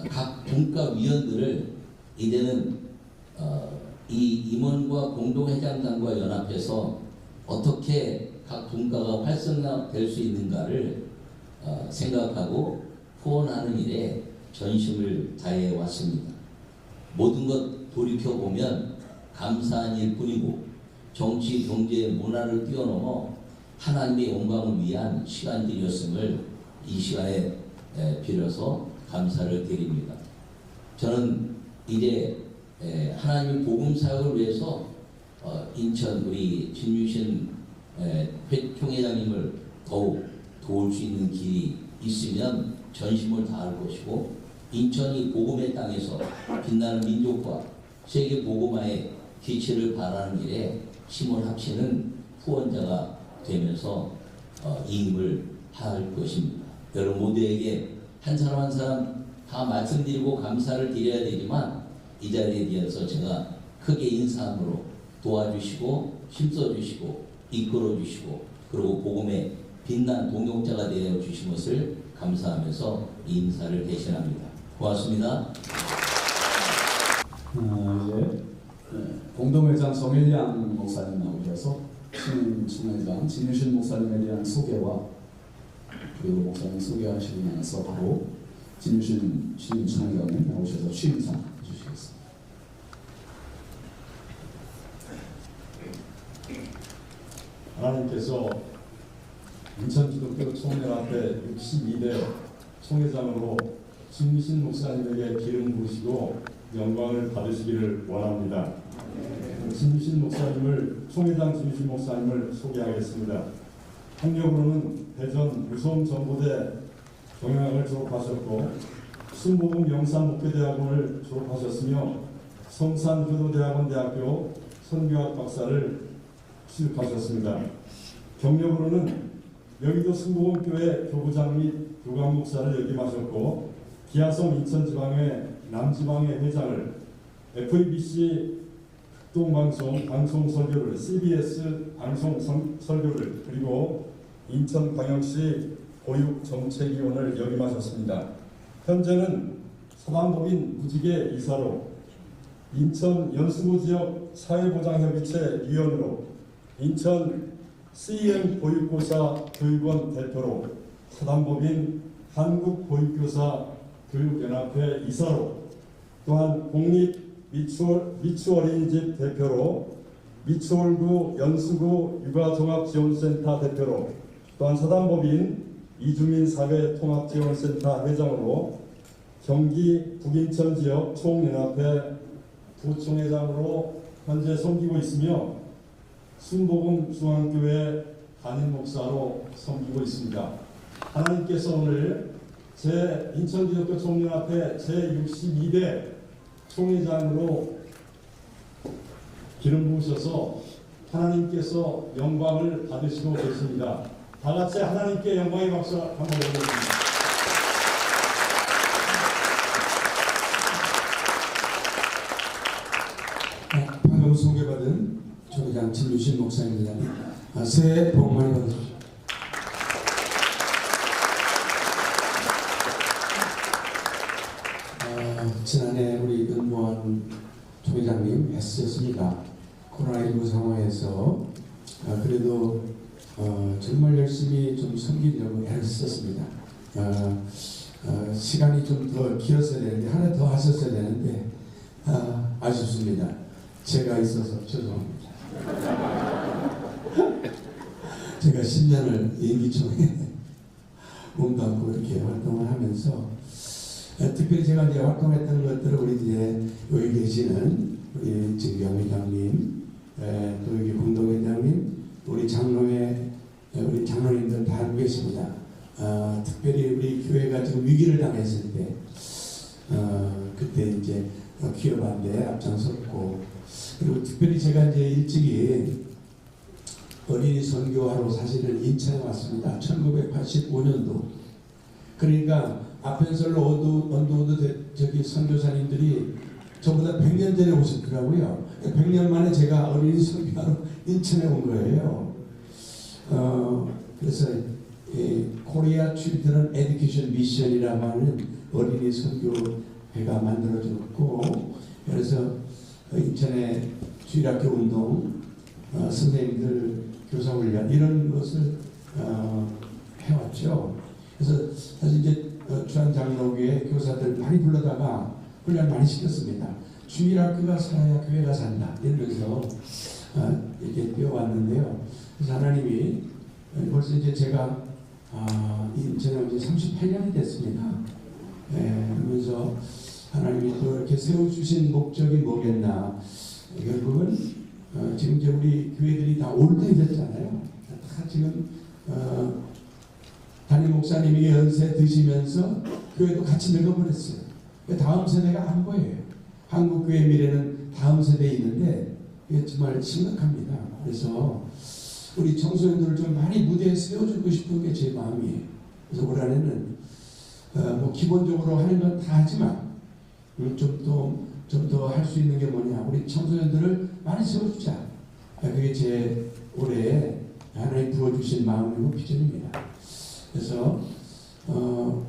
각 분과위원들을 이제는 이 임원과 공동회장단과 연합해서 어떻게 각 분과가 활성화될 수 있는가를 생각하고 후원하는 일에 전심을 다해 왔습니다. 모든 것 돌이켜보면 감사한 일뿐이고 정치, 경제, 문화를 뛰어넘어 하나님의 영광을 위한 시간들이었음을 이 시간에 빌어서 감사를 드립니다. 저는 이제 하나님의 복음 사역을 위해서 인천 우리 진유신 총회장님을 더욱 도울 수 있는 길이 있으면 전심을 다할 것이고 인천이 복음의 땅에서 빛나는 민족과 세계 복음화의 기치를 바라는 일에 힘을 합치는 후원자가 되면서 이 힘을 다할 것입니다. 여러분 모두에게 한 사람 한 사람 다 말씀드리고 감사를 드려야 되지만 이 자리에 대해서 제가 크게 인사함으로 도와주시고 힘써주시고 이끌어주시고 그리고 복음의 빛난 동역자가 되어 주신 것을 감사하면서 이 인사를 대신합니다. 고맙습니다. 이제 공동회장 정일양 목사님 나오셔서 신총회장 진유신 목사님에 대한 소개와 그리고 목사님 소개하시고 나서 바로 진유신 총회장님 나오셔서 취임사 해주시겠습니다. 하나님께서 인천기독교 총연합회 62대 총회장으로 진유신 목사님에게 기름 부으시고 영광을 받으시기를 원합니다. 진유신 목사님을 총회장 진유신 목사님을 소개하겠습니다. 학력으로는 대전 유성전부대 경영학을 졸업하셨고 순복음 영산목회대학원을 졸업하셨으며 성산교도대학원 대학교 선교학 박사를 취득하셨습니다. 경력으로는 여의도 순복음교회 교부장 및 교감 목사를 역임하셨고 기아성 인천지방회 남지방회 회장을 FEBC 극동방송 설교를 CBS 방송 설교를 그리고 인천광역시 보육정책위원을 역임하셨습니다. 현재는 서방법인 무직의 이사로 인천 연수구 지역 사회보장협의체 위원으로 인천 CEM 보육교사 교육원 대표로 사단법인 한국보육교사 교육연합회 이사로 또한 공립 미추어린이집 대표로 미추홀구 연수구 육아종합지원센터 대표로 또한 사단법인 이주민 사회통합지원센터 회장으로 경기 북인천 지역 총연합회 부총회장으로 현재 섬기고 있으며 순복음 중앙교회 담임 목사로 섬기고 있습니다. 하나님께서 오늘 인천기독교 총연합회 제62대 총회장으로 기름 부으셔서 하나님께서 영광을 받으시고 계십니다. 다 같이 하나님께 영광의 박수 한번 올려드립니다. 방금 소개받은 총회장 진유신 목사입니다. 새해 복 많이 받으십시오. 지난해 우리 윤보한 총회장님 애쓰셨습니다. 코로나19 상황에서 그래도 정말 열심히 좀 섬기려고 애를 썼습니다. 시간이 좀 더 길었어야 되는데 하나 더 하셨어야 되는데 아쉽습니다. 제가 있어서 죄송합니다. 제가 10년을 임기총회 몸담고 이렇게 활동을 하면서 특별히 제가 이제 활동했던 것들을 우리 이제 여기 계시는 우리 정경 회장님, 또 여기 공동회장님, 우리 장로회 우리 장로님들 다 알고 계십니다. 특별히 우리 교회가 지금 위기를 당했을 때 그때 이제 기업 반대에 앞장섰고, 그리고 특별히 제가 이제 일찍이 어린이 선교하러 사실은 인천에 왔습니다. 1985년도. 그러니까 아펜설로 언더우드 저기 선교사님들이 저보다 100년 전에 오셨더라고요. 100년 만에 제가 어린이 선교하러 인천에 온 거예요. 그래서 코리아 칠드런 에듀케이션 미션이라고 하는 어린이 선교회가 만들어졌고, 그래서 인천에 주일학교 운동, 선생님들 교사훈련 이런 것을 해왔죠. 그래서 사실 이제 주한 장로교회 교사들 많이 불러다가 훈련 많이 시켰습니다. 주일학교가 살아야 교회가 산다 이러면서 이렇게 뛰어왔는데요. 그래서 하나님이 벌써 이제 제가 인천에 이제 38년이 됐습니다. 그러면서 하나님이 또 이렇게 세워주신 목적이 뭐겠나. 결국은 지금 이제 우리 교회들이 다 올드해졌잖아요. 다 지금 담임 목사님이 연세 드시면서 교회도 같이 늙어버렸어요. 다음 세대가 안 보여요. 한국 교회 미래는 다음 세대에 있는데 이게 정말 심각합니다. 그래서 우리 청소년들을 좀 많이 무대에 세워주고 싶은 게 제 마음이에요. 그래서 올 한해는 뭐 기본적으로 하는 건 다 하지만 좀 더 할 수 있는 게 뭐냐, 우리 청소년들을 많이 세워주자. 그게 제 올해 하나님 부어주신 마음이고 비전입니다. 그래서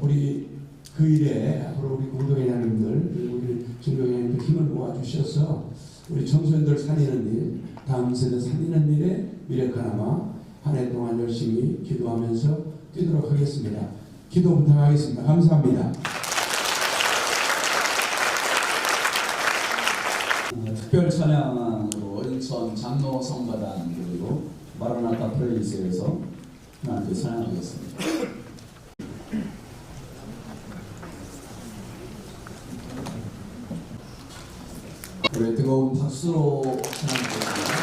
우리 그 일에 앞으로 우리 공동회장님들 그리고 우리 중동회장님들 힘을 모아주셔서 우리 청소년들 살리는 일, 다음 세대 살리는 일에 미력하나마 한 해 동안 열심히 기도하면서 뛰도록 하겠습니다. 기도 부탁하겠습니다. 감사합니다. 특별 찬양으로 인천 장로 성가단 그리고 마라나타 프레이스에서 하나님께 찬양하겠습니다. 우리 뜨거운 박수로 찬양하겠습니다.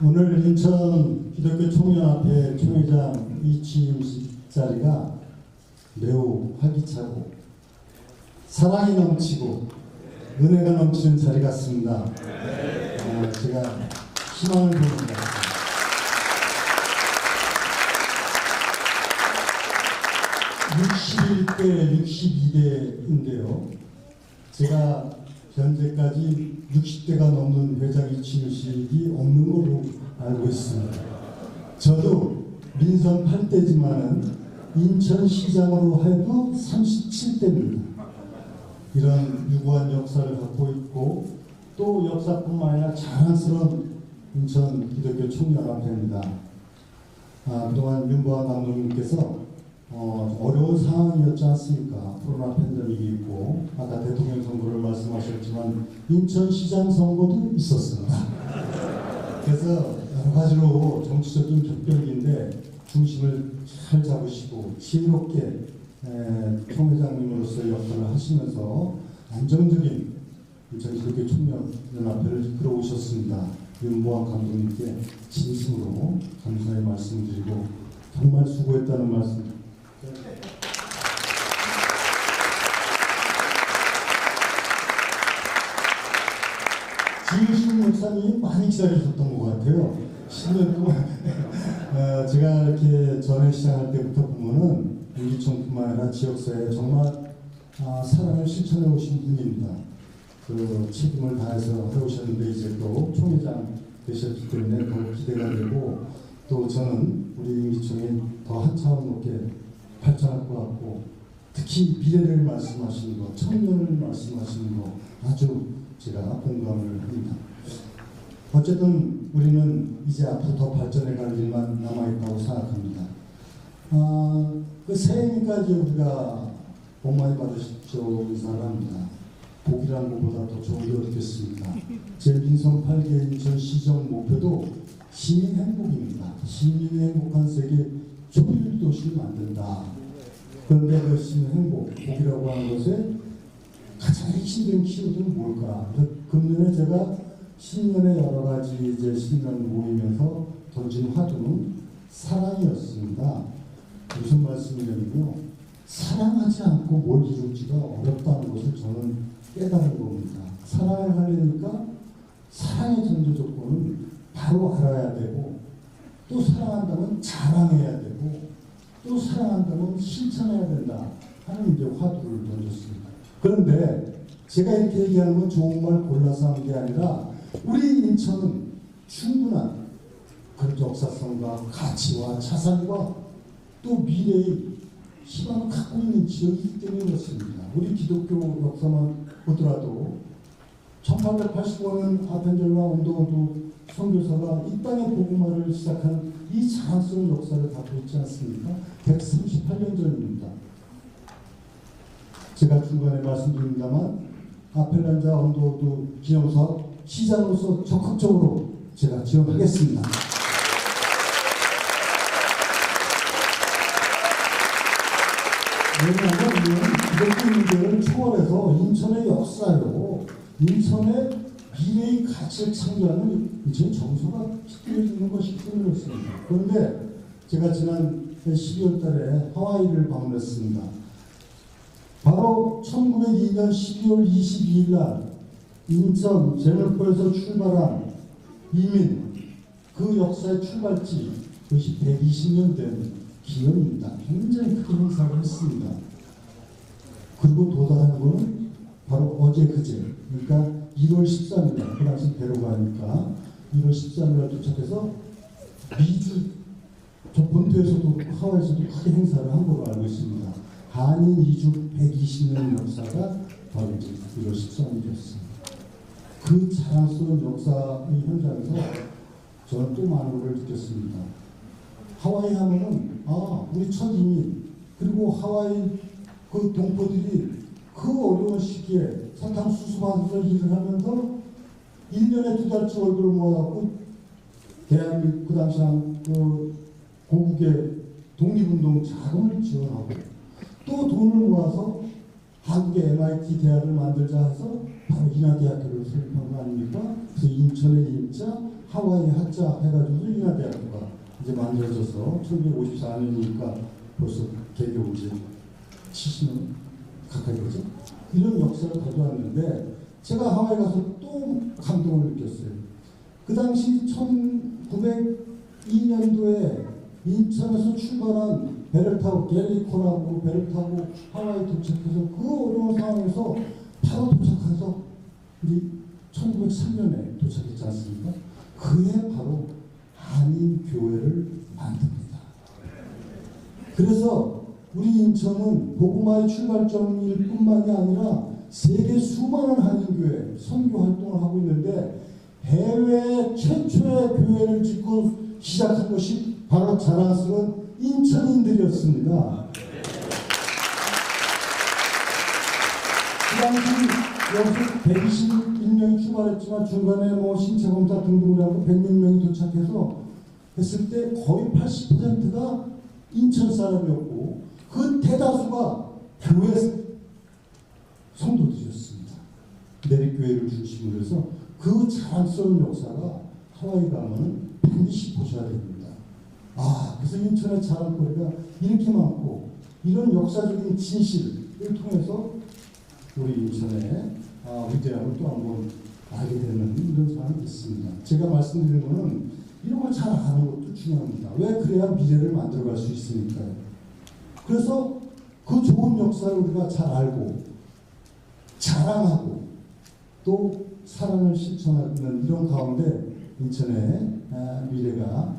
오늘 인천 기독교 총연합회 총회장 이 취임식 자리가 매우 활기차고 사랑이 넘치고 은혜가 넘치는 자리 같습니다. 제가 희망을 보는 것 같습니다. 61대 62대인데요. 제가 현재까지 60대가 넘는 회장 이취임식이 없는 걸로 알고 있습니다. 저도 민선 8대지만은 인천시장으로 해도 37대입니다. 이런 유구한 역사를 갖고 있고 또 역사뿐만 아니라 자랑스러운 인천 기독교 총연합회입니다. 그동안 윤보환 감독님께서 어려운 상황이었지 않습니까? 코로나 팬데믹이 있고 아까 대통령 선거를 말씀하셨지만 인천시장 선거도 있었습니다. 그래서 여러 가지로 정치적인 격변기인데 중심을 잘 잡으시고 지혜롭게 총회장님으로서 역할을 하시면서 안정적인 인천 기독교 총연합회를 이끌어오셨습니다. 윤보환 감독님께 진심으로 감사의 말씀드리고 정말 수고했다는 말씀. 지우신 목사님이 많이 기다리셨던 것 같아요. 10년 동안 제가 이렇게 전에 시작할 때부터 보면은 인기총뿐만 아니라 지역사회에 정말 사랑을 실천해 오신 분입니다. 그 책임을 다해서 해오셨는데 이제 또 총회장 되셨기 때문에 더 기대가 되고 또 저는 우리 인기총이 더 한 차원 높게 발전할 것 같고 특히 미래를 말씀하시는 거, 청년을 말씀하시는 거 아주 제가 공감을 합니다. 어쨌든 우리는 이제 앞으로 더 발전해 갈 일만 남아있다고 생각합니다. 그 새해니까 이제 우리가 복 많이 받으십시오 인사를 합니다. 복이라는 것보다 더 좋은 게 어떻겠습니까? 제 민선 8개 인천 시정 목표도 시민 행복입니다. 시민이 행복한 세계 초일 도시를 만든다. 그런데 그 시민 행복, 복이라고 하는 것에 가장 핵심적인 키워드는 뭘까? 금년에 제가 신년의 여러 가지 이제 신년 모이면서 던진 화두는 사랑이었습니다. 무슨 말씀이냐면요. 사랑하지 않고 뭘 이룰지가 어렵다는 것을 저는 깨달은 겁니다. 사랑을 하려니까 사랑의 전제 조건은 바로 알아야 되고 또 사랑한다면 자랑해야 되고 또 사랑한다면 실천해야 된다 하는 이제 화두를 던졌습니다. 그런데 제가 이렇게 얘기하는 건 좋은 말 골라서 한 게 아니라 우리 인천은 충분한 그런 역사성과 가치와 자산과 또 미래의 희망을 갖고 있는 지역이기 때문에 그렇습니다. 우리 기독교 역사만 보더라도 1885년 아펜젤과 온도호두 선교사가 이 땅의 복음화를 시작한 이 자랑스러운 역사를 갖고 있지 않습니까? 138년 전입니다. 제가 중간에 말씀드립니다만 아펠란자 온도호두 기념사업 시장으로서 적극적으로 제가 지원하겠습니다. 왜냐하면 기독교 문제를 초월해서 인천의 역사요, 인천의 미래의 가치를 창조하는 인천 정서가 깃들여지는 것이기 때문에 그렇습니다. 그런데 제가 지난 12월 달에 하와이를 방문했습니다. 바로 1902년 12월 22일 날 인천 제물포에서 출발한 이민, 그 역사의 출발지, 그것이 120년 된 기념입니다. 굉장히 큰 행사를 했습니다. 그리고 도달한 것은 바로 어제 그제, 그러니까 1월 13일, 그 당시 배로 가니까 1월 13일 도착해서 미주, 저 본토에서도 하와이에서도 크게 행사를 한 걸로 알고 있습니다. 한인 이주 120년 역사가 바로 이제 1월 13일이었습니다. 그 자랑스러운 역사의 현장에서 저는 또 많은 걸 느꼈습니다. 하와이 하면은 우리 첫 이민, 그리고 하와이 그 동포들이 그 어려운 시기에 사탕수수하면서 일을 하면서 1년에 2달치 월급을 모아갖고 대한민국 그 당시 그 고국의 독립운동 자금을 지원하고 또 돈을 모아서 한국의 MIT 대학을 만들자 해서 바로 인하대학교를 설립한 거 아닙니까? 그래서 인천의 인자, 하와이 한자 해가지고 인하대학교가 이제 만들어져서 1954년이니까 벌써 개교 이제 70년 가까이 되죠. 이런 역사를 가져왔는데 제가 하와이 가서 또 감동을 느꼈어요. 그 당시 1902년도에 인천에서 출발한 배를 타고 갤리코라고 배를 타고 하와이 도착해서 그 어려운 상황에서 바로 도착해서 우리 1903년에 도착했지 않습니까? 그해 바로 한인교회를 만듭니다. 그래서 우리 인천은 복음화의 출발점일 뿐만이 아니라 세계 수많은 한인교회 선교 활동을 하고 있는데 해외 최초의 교회를 짓고 시작한 것이 바로 자랑스러운 인천인들이었습니다. 그 당시 여기서 121명이 출발했지만 중간에 뭐 신체 검사 등등을 하고 106명이 도착해서 했을 때 거의 80%가 인천 사람이었고 그 대다수가 교회 성도들이었습니다. 내립교회를 중심으로 해서 그 자랑스러운 역사가 하와이 가면은 반드시 보셔야 됩니다. 그래서 인천의 자랑거리가 이렇게 많고 이런 역사적인 진실을 통해서 우리 인천의 위대함을 또 한번 알게 되는 이런 상황이 있습니다. 제가 말씀드리는 것은 이런 걸 잘 아는 것도 중요합니다. 왜 그래야 미래를 만들어갈 수 있으니까요. 그래서 그 좋은 역사를 우리가 잘 알고 자랑하고 또 사랑을 실천하는 이런 가운데 인천의 미래가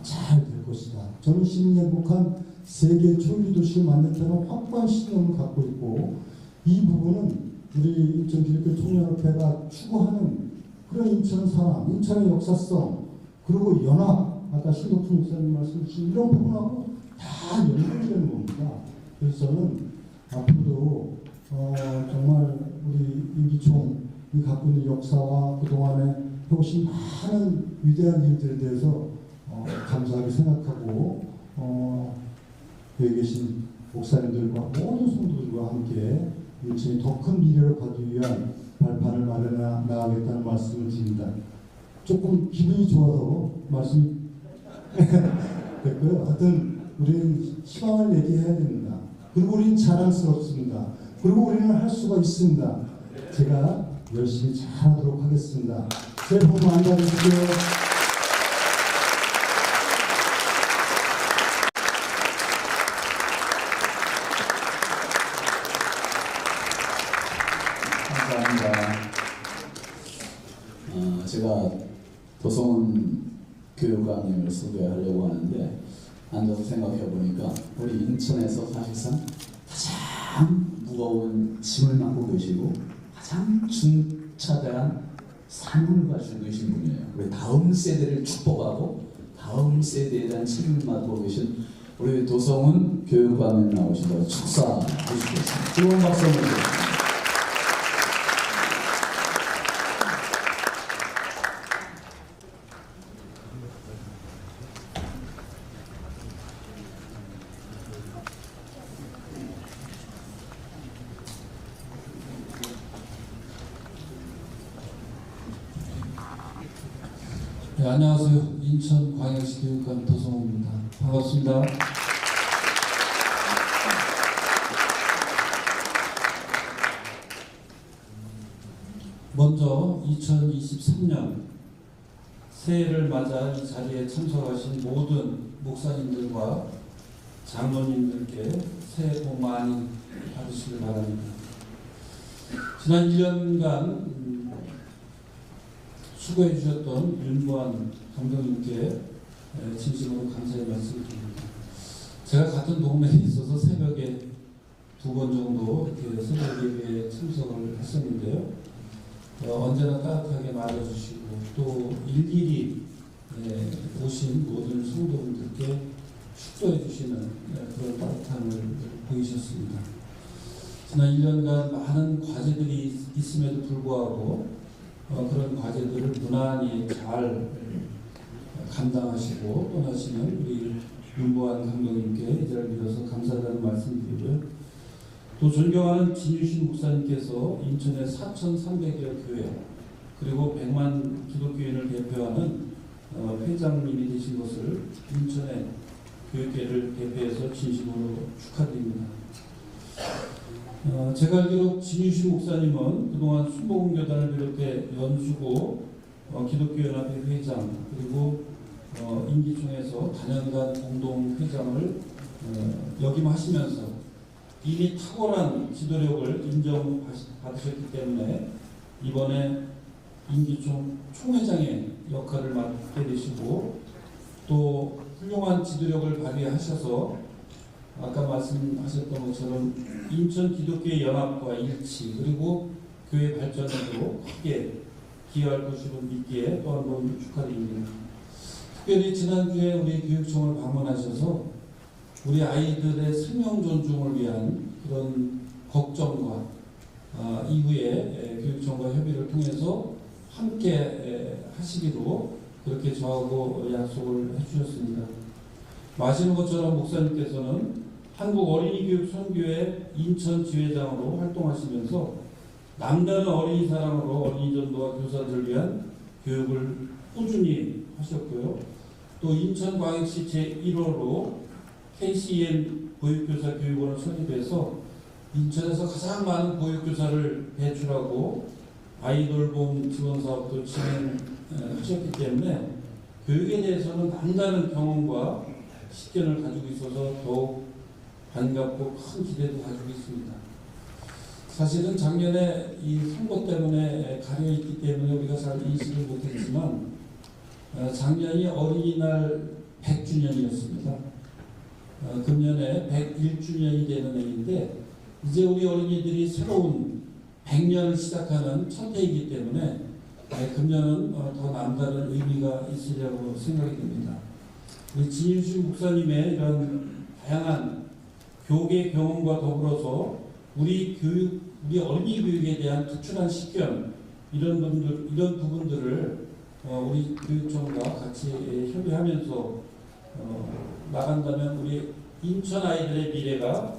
잘 될 것이다. 저는 시민이 행복한 세계 초일기 도시를 만든다는 확고한 신념을 갖고 있고 이 부분은 우리 인천기독교 총연합회가 추구하는 그런 인천 사람, 인천의 역사성 그리고 연합, 아까 신덕수 목사님 말씀 주신 이런 부분하고 다 연결되는 겁니다. 그래서 저는 앞으로도 정말 우리 임기총이 갖고 있는 역사와 그동안에 해오신 많은 위대한 일들에 대해서 감사하게 생각하고 여기 계신 목사님들과 모든 성도들과 함께 인천이 더 큰 미래를 가기 위한 발판을 마련해 나가겠다는 말씀을 드립니다. 조금 기분이 좋아서 말씀이 됐고요. 하여튼 우리는 희망을 얘기해야 됩니다. 그리고 우리는 자랑스럽습니다. 그리고 우리는 할 수가 있습니다. 제가 열심히 잘하도록 하겠습니다. 새해 복 많이 받으십시오. 제가 도성은 교육감님을 소개하려고 하는데 앉아서 생각해 보니까 우리 인천에서 사실상 가장 무거운 짐을 맡고 계시고 가장 중차대한 사명을 가지고 계신 분이에요. 우리 다음 세대를 축복하고 다음 세대에 대한 책임을 맡고 계신 우리 도성은 교육감님 나오셔서 축사해 주시겠습니다. 뜨거운 박수 한번 주세요. 네, 안녕하세요. 인천광역시 교육감 도성호입니다. 반갑습니다. 먼저 2023년 새해를 맞아 이 자리에 참석하신 모든 목사님들과 장로님들께 새해 복 많이 받으시길 바랍니다. 지난 1년간 수고해 주셨던 윤보안 감독님께 진심으로 감사의 말씀을 드립니다. 제가 같은 동네에 있어서 새벽에 2번 정도 이렇게 새벽 예배에 참석을 했었는데요. 언제나 따뜻하게 맞아주시고 또 일일이 오신 모든 성도분들께 축도해 주시는 그런 따뜻함을 보이셨습니다. 지난 1년간 많은 과제들이 있음에도 불구하고 그런 과제들을 무난히 잘 감당하시고 떠나시는 우리 윤보안 감독님께 이 자리를 빌어서 감사하다는 말씀드리고요. 또 존경하는 진유신 목사님께서 인천의 4,300여 교회 그리고 100만 기독교인을 대표하는 회장님이 되신 것을 인천의 교육계를 대표해서 진심으로 축하드립니다. 제가 알기로 진유신 목사님은 그동안 순복음교단을 비롯해 연수고 기독교연합회 회장 그리고 임기총에서 단연간 공동회장을 역임하시면서 이미 탁월한 지도력을 인정받으셨기 때문에 이번에 임기총 총회장의 역할을 맡게 되시고 또 훌륭한 지도력을 발휘하셔서 아까 말씀하셨던 것처럼 인천 기독교의 연합과 일치 그리고 교회 발전에도 크게 기여할 것으로 믿기에 또 한 번 축하드립니다. 특별히 지난주에 우리 교육청을 방문하셔서 우리 아이들의 생명 존중을 위한 그런 걱정과 이후에 교육청과 협의를 통해서 함께 하시기로 그렇게 저하고 약속을 해주셨습니다. 아시는 것처럼 목사님께서는 한국 어린이교육 선교회 인천 지회장으로 활동하시면서 남다른 어린이 사랑으로 어린이 전도와 교사들을 위한 교육을 꾸준히 하셨고요. 또 인천광역시 제1호로 KCN 보육교사 교육원을 설립해서 인천에서 가장 많은 보육교사를 배출하고 아이돌봄 지원사업도 진행하셨기 때문에 교육에 대해서는 남다른 경험과 식견을 가지고 있어서 더욱 반갑고 큰 기대도 가지고 있습니다. 사실은 작년에 이 선거 때문에 가려있기 때문에 우리가 잘 인식을 못했지만 작년이 어린이날 100주년이었습니다. 금년에 101주년이 되는 해인데 이제 우리 어린이들이 새로운 100년을 시작하는 첫 해이기 때문에 금년은 더 남다른 의미가 있으리라고 생각이 듭니다. 우리 진유신 목사님의 이런 다양한 교계 경험과 더불어서 우리 어린이 교육에 대한 특출난 식견 이런 부분들을 우리 교육청과 같이 협의하면서 나간다면 우리 인천 아이들의 미래가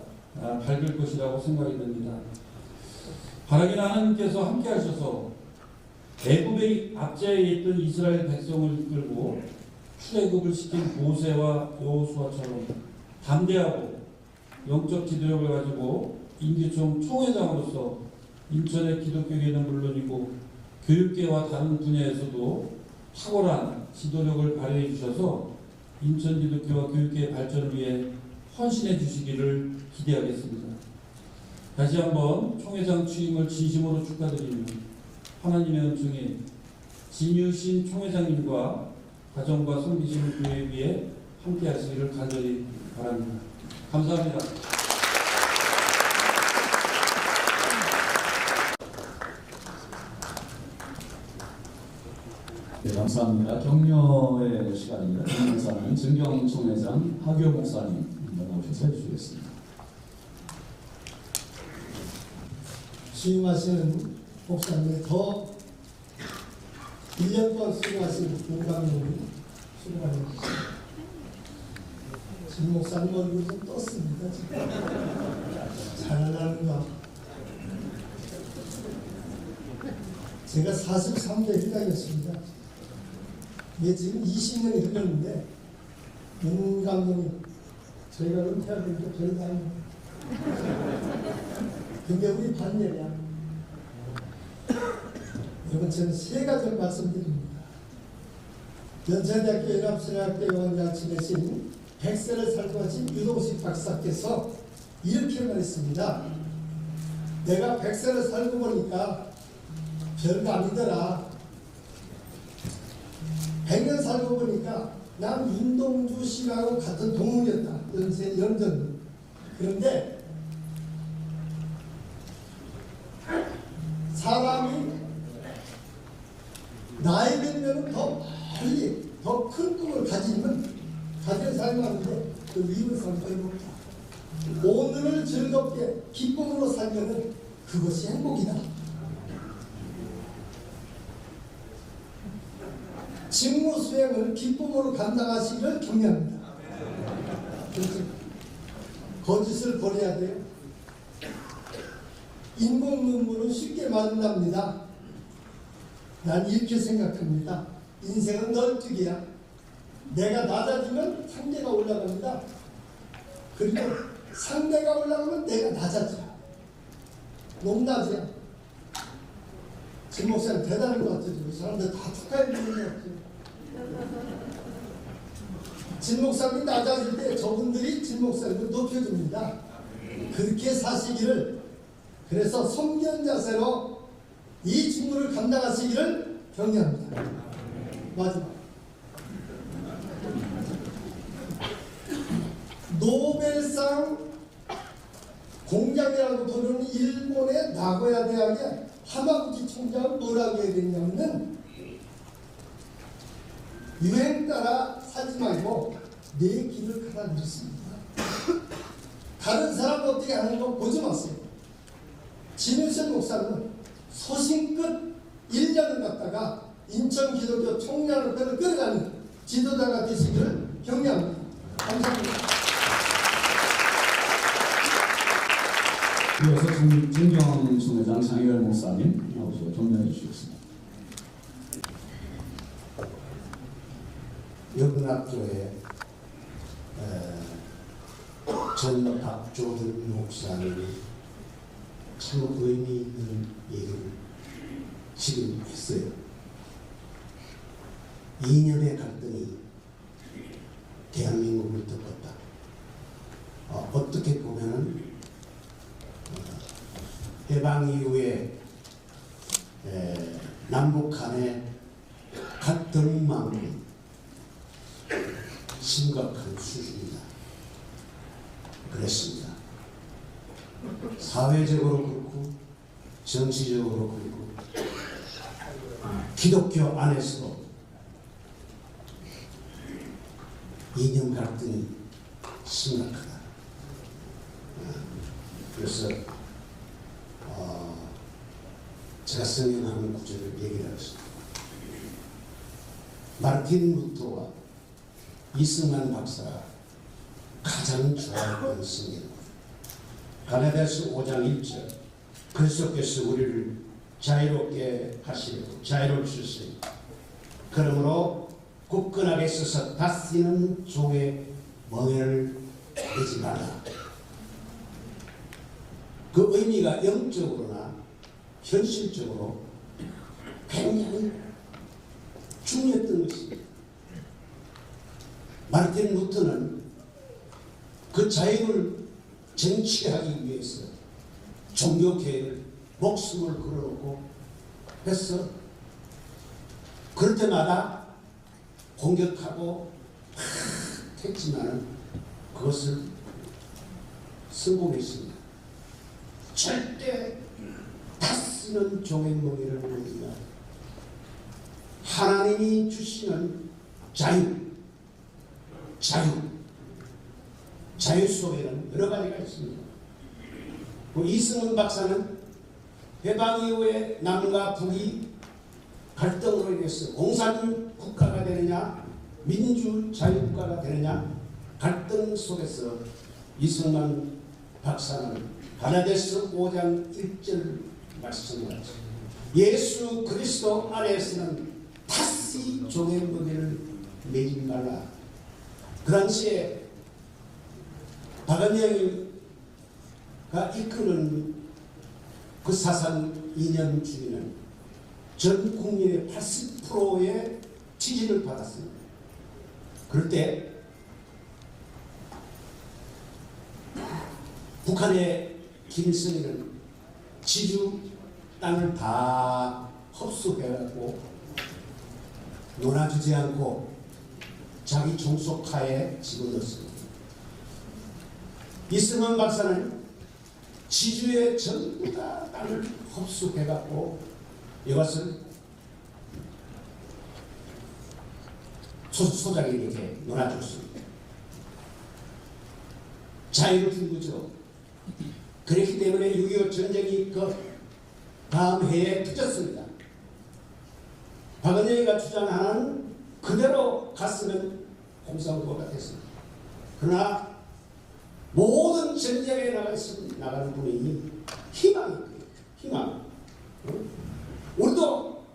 밝을 것이라고 생각이 듭니다. 바라긴 하나님께서 함께 하셔서 애굽의 압제에 있던 이스라엘 백성을 이끌고 출애굽을 시킨 모세와 여호수아처럼 담대하고 영적 지도력을 가지고 임기총 총회장으로서 인천의 기독교계는 물론이고 교육계와 다른 분야에서도 탁월한 지도력을 발휘해 주셔서 인천 기독교와 교육계의 발전을 위해 헌신해 주시기를 기대하겠습니다. 다시 한번 총회장 취임을 진심으로 축하드리며 하나님의 은총이 진유신 총회장님과 가정과 섬기시는 교회 위에 함께 하시기를 간절히 바랍니다. 감사합니다. 네, 감사합니다. 격려의 시간입니다. 격려사는 증경 총회장 하교 목사님 나오셔서 해주시겠습니다. 수임하시는 목사님 더 1년 동안 수임하신 공감님이 수고하셨습니다. 진 목사님 얼굴 좀 떴습니다. 지금. 잘하는가. 제가 43대 회장이었습니다. 이게 지금 20년이 흘렀는데 윤 감독님 저희가 은퇴하니까 별거 아니에요. 근데 우리 반대야. 여러분 저는 세 가지를 말씀드립니다. 연세대학교 연합신학대 원장 지내신 100세를 살고 하신 유동식 박사께서 이렇게 말했습니다. 내가 100세를 살고 보니까 별거 아니더라. 100년 살고 보니까 난 윤동주 씨하고 같은 동물이었다. 연전. 그런데 사람이 나이 들면 더 멀리 더 큰 꿈을 가지는 삶하는데 그 위임을 삼고 행복다. 오늘을 즐겁게 기쁨으로 살면 그것이 행복이다. 직무 수행을 기쁨으로 감당하시기를 격려합니다. 거짓을 버려야 돼요. 인공 눈물은 쉽게 마른답니다. 난 이렇게 생각합니다. 인생은 널뛰기야. 내가 낮아지면 상대가 올라갑니다. 그리고 상대가 올라가면 내가 낮아져. 높낮이야. 진 목사님 대단한 것 같아요. 사람들 다 축하해 주는 것 같아요. 진 목사님이 낮아질 때 저분들이 진 목사님을 높여줍니다. 그렇게 사시기를, 그래서 섬기는 자세로 이 직무를 감당하시기를 격려합니다. 마지막, 노벨상 공장이라고 부르는 일본의 나고야 대학의 하마구치 총장은 뭐라고 얘기했냐면, 유행 따라 사지 말고 내 길을 가라 그랬습니다. 다른 사람 어떻게 하는 거 보지 마세요. 진일선 목사는 소신끝 1년을 갖다가 인천 기독교 총연합회를 끌어가는 지도자가 되시기를 격려합니다. 감사합니다. 이어서 존경 총회장 장희열 목사님 나오시고 격려해 주시겠습니다. 영락교회 전 박조든 목사님이 참 의미 있는 얘기를 지금 했어요. 이념의 갈등이 대한민국을 덮었다. 어떻게 보면은 해방 이후에 남북 간의 갈등만큼 심각한 수준이다. 그랬습니다. 사회적으로 그렇고 정치적으로 그렇고 기독교 안에서도 이념 갈등이 심각하다. 그래서 제가 성경하는 구절을 얘기를 하겠습니다. 마르틴 루터와 이승만 박사가 가장 좋아했던 성경, 갈라디아서 5장 1절, 그리스도께서 우리를 자유롭게 하시려고 자유를 주셨으니 그러므로 굳건하게 서서 다스리는 종의 멍에를 내지 마라. 그 의미가 영적으로나 현실적으로 굉장히 중요했던 것입니다. 마르틴 루터는 그 자유를 쟁취하기 위해서 종교개혁을 목숨을 걸어놓고 했어. 그럴 때마다 공격하고 했지만 그것을 성공했습니다. 절대 다스는 종의 멍에를 내지 마라. 하나님이 주시는 자유 속에는 여러 가지가 있습니다. 이승훈 박사는 해방 이후에 남과 북이 갈등으로 인해서 공산 국가가 되느냐 민주 자유국가가 되느냐 갈등 속에서 이승만 박사는 갈라디아서 5장 1절 말씀을 하죠. 예수 그리스도 안에서는 다시 종의 멍에를 매지 말라. 그 당시에 박은영이가 이끄는 그 사상 이념주의는 전 국민의 80%의 지지를 받았습니다. 그럴 때 북한의 김일성이는 지주 땅을 다 흡수해갖고 놀아주지 않고 자기 종속하에 집어넣었습니다. 이승만 박사는 지주의 전부 다 땅을 흡수해갖고 이것을 소장에게 놀아줬습니다. 자유를 준 거죠. 그렇기 때문에 6.25 전쟁이 그 다음 해에 터졌습니다. 박은영이가 주장하는 그대로 갔으면 공산국가가 됐습니다. 그러나 모든 전쟁에 나가는 분이 희망이 있어요. 희망. 우리도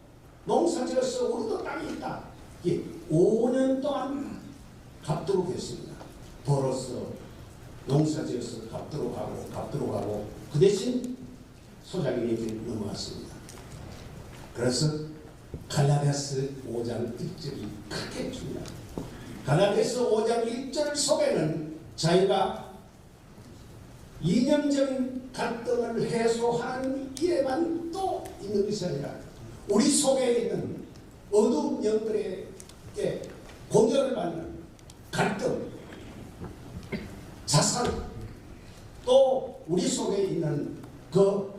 없어. 우리도 땅이 있다. 5년 동안 갚도록 했습니다. 벌어서 농사지어서 갚도록 하고 그 대신 소장님에게 넘어왔습니다. 그래서 갈라디아서 5장 1절이 크게 중요합니다. 갈라디아서 5장 1절 속에는 자기가 이념적인 갈등을 해소하는 일에만 또 있는 것이 아니라 우리 속에 있는 어두운 영들에게 공격을 받는 갈등, 자살, 또 우리 속에 있는 그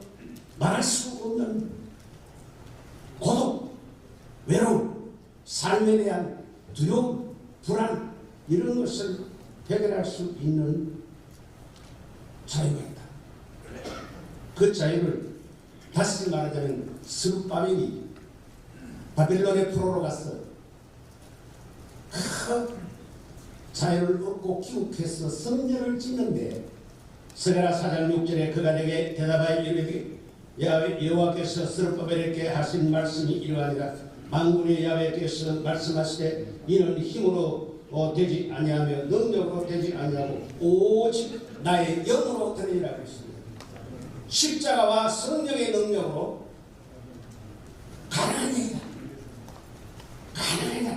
말할 수 없는 고독, 외로움, 삶에 대한 두려움, 불안 이런 것을 해결할 수 있는 자유가 있다. 그 자유를 다시 말하자면 스룹바벨이 바빌론의 포로로 가서 그 자유를 얻고 귀국해서 성전을 짓는데 스가랴 4장 6절에 그가 내게 대답하여 이르되 여호와께서 스룹바벨에게 하신 말씀이 이러하니라. 만군의 야훼께서 말씀하시되 이는 힘으로 되지 아니하며 능력으로 되지 아니하고 오직 나의 영으로 되리라 그랬습니다. 십자가와 성령의 능력으로 가난하다.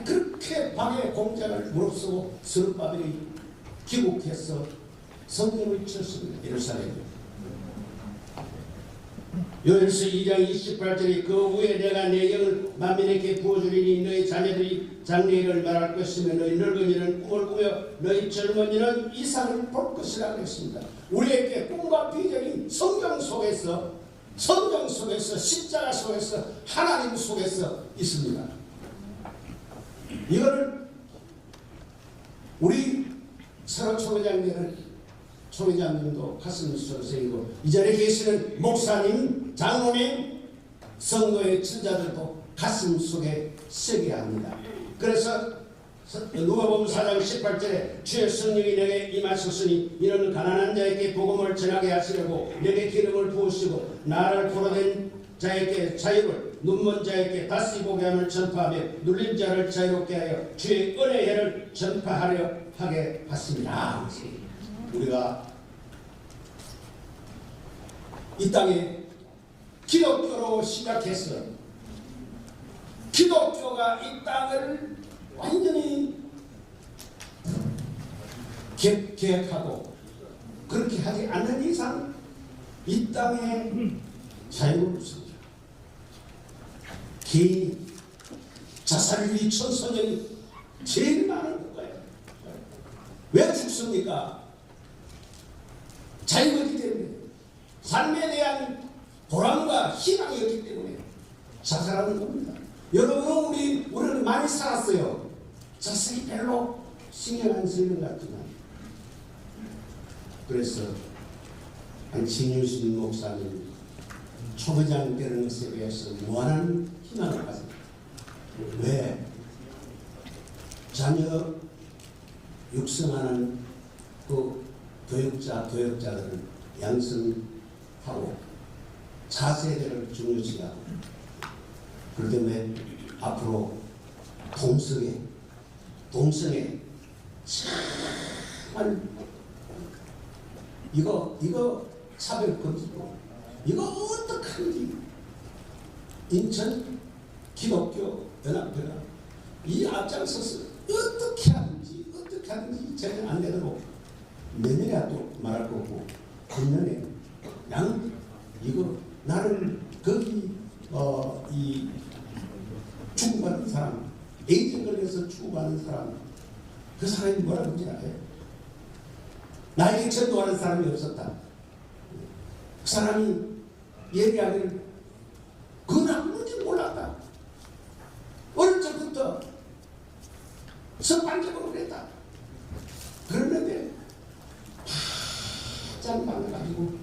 그렇게 방해 공작을 무릅쓰고 스룹바벨이 귀국해서 성전을 지었습니다. 예루살렘에. 요엘서 2장 28절에 그 후에 내가 내 영을 만민에게 부어주리니 너희 자녀들이 장래일을 말할 것이며 너희 늙은이는 꿈을 꾸며 너희 젊은이는 이상을 볼 것이라 그랬습니다. 우리에게 꿈과 비전이 성경 속에서 십자가 속에서 하나님 속에서 있습니다. 이거를 우리 서로 총회장님도 가슴 속에서이고 이 자리에 계시는 목사님, 장로님, 성도의 친자들도 가슴 속에 새겨야 합니다. 그래서 누가복음 4장 18절에 주의 성령이 내게 임하셨으니 이는 가난한 자에게 복음을 전하게 하시려고 내게 기름을 부으시고 나를 포로된 자에게 자유를, 눈먼 자에게 다시 보게 함을 전파하며 눌린 자를 자유롭게 하여 주의 은혜의 해를 전파하려 하게 하십니다. 우리가 이 땅에 기독교로 시작해서 기독교가 이 땅을 완전히 계획하고 그렇게 하지 않는 이상 이 땅에 자유를 없습니다. 개인이 자살률이 천선형이 제일 많은 국가예요. 왜 죽습니까? 자유가 있기 때문에, 삶에 대한 보람과 희망이 없기 때문에 자살하는 겁니다. 여러분은 우리는 많이 살았어요. 자식이 별로 신경 안 쓰는 것 같지만. 그래서 진유신 목사님 총회장 되는 것에 대해서 무한한 희망을 가집니다. 왜? 자녀 육성하는 그 교역자들을 양성하고 차세대를 중요시하고 그렇기 때문에 앞으로 동성애 정말 이거 차별금지고 이거 어떡하는지 인천 기독교 연합회가 이 앞장서서 어떻게 하든지 제대로 안 되도록 내년에 또 말할 거고 금년에 이거 나는 거기 이 죽음받은 사람 에이즈 걸려서 죽음받은 사람 그 사람이 뭐라 그러지 않아요? 나에게 전도하는 사람이 없었다. 그 사람이 얘기하기를 그건 아무런지 몰랐다. 어릴 적부터 습관적으로 그랬다. 그랬는데 바짝 만나가지고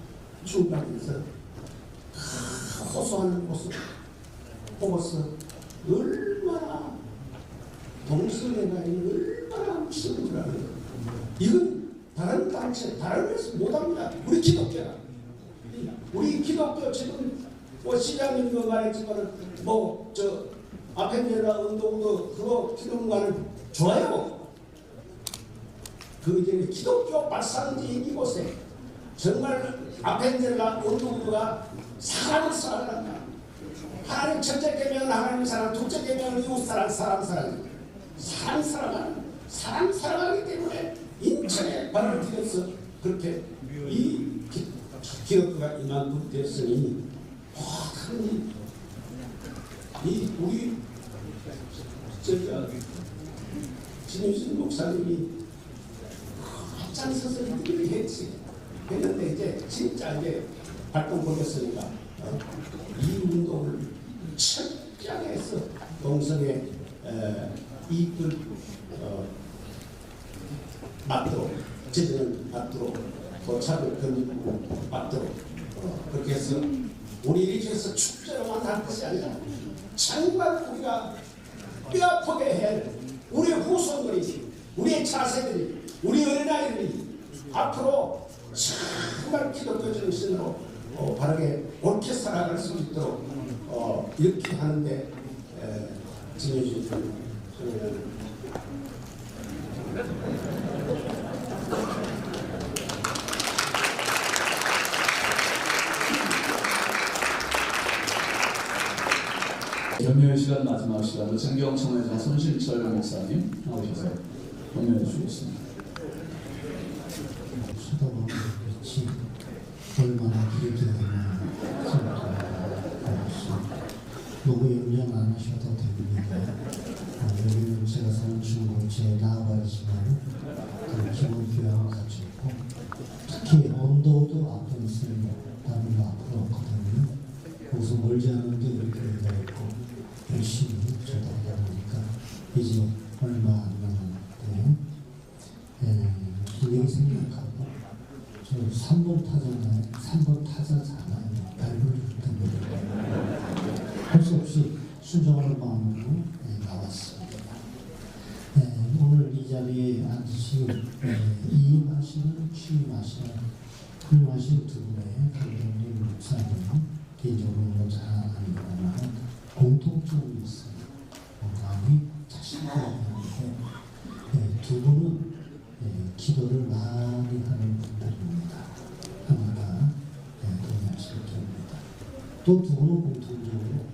중간에서 호소하는 모습 보고서 얼마나 동성애가 얼마나 무서운지라는 거예요. 이건 다른 단체, 다른 데서 못합니다. 우리 기독교가. 우리 기독교 지금 시장님도 말했지만 아펜젤라 운동도 그거 기도하는 거는 좋아요. 그 이제 기독교 발상지 이곳에 정말 아펜젤라 운동부가 사람을 사랑한다. 하나님 첫째 계명은 하나님 사랑, 둘째 계명은 이웃 사랑, 사람 사랑하는 사람 사랑하기 때문에 인천에 발을 들여서 그렇게 이 기독교가 이만큼 됐으니 모든 이 우리 진유신 목사님이 한참 서서 이렇게 했는데 이제 진짜 이제 활동 보냈으니까 이 운동을 철저하게해서 동성애 이익을 막도록 제재를 막도록 도착을 건립을 막도록 그렇게 해서 우리 이렇게 해서 축제로만 할 것이 아니라 정말 우리가 뼈아프게 해야 할 우리의 후손들이 우리의 차세들이 우리 어린아이들이 앞으로 정말 기독교 정신으로 바르게 옳게 살아갈 수 있도록 이렇게 하는데 진유신 저는 격려의 시간 마지막 시간으로 정경청회장 손실철 목사님 나오셔서 격려해 주시겠습니다. 쳐다보면 그렇지 얼마나 길게 되나 너무 염려 안 하셔도 됩니다. 여기는 제가 사는 중국제 나와바지만 그런 기본 교양을 가지고 특히 언도도 앞에 있으면 다른 거 앞으로 없거든요. 우선 멀지 않은데 이렇게 얘기했고 열심히 저도 하다 보니까 이제 얼마 안 남았는데 굉장히 생각하고 저 3번 타잖아요. 3번 타자잖아요. 발굴을 할 수 없이 순종하는 마음으로 나왔습니다. 오늘 이 자리에 앉으신 이임하시는 취임하시는 훌륭하신 두 분의 감독님 목사님 개인적으로 잘 아닙니다만 공통점이 있어요. 마음이 자신감이 두 분은 기도를 많이 하는 분들입니다. 하나가 동의하실 겁니다. 또 두 분은 공통적으로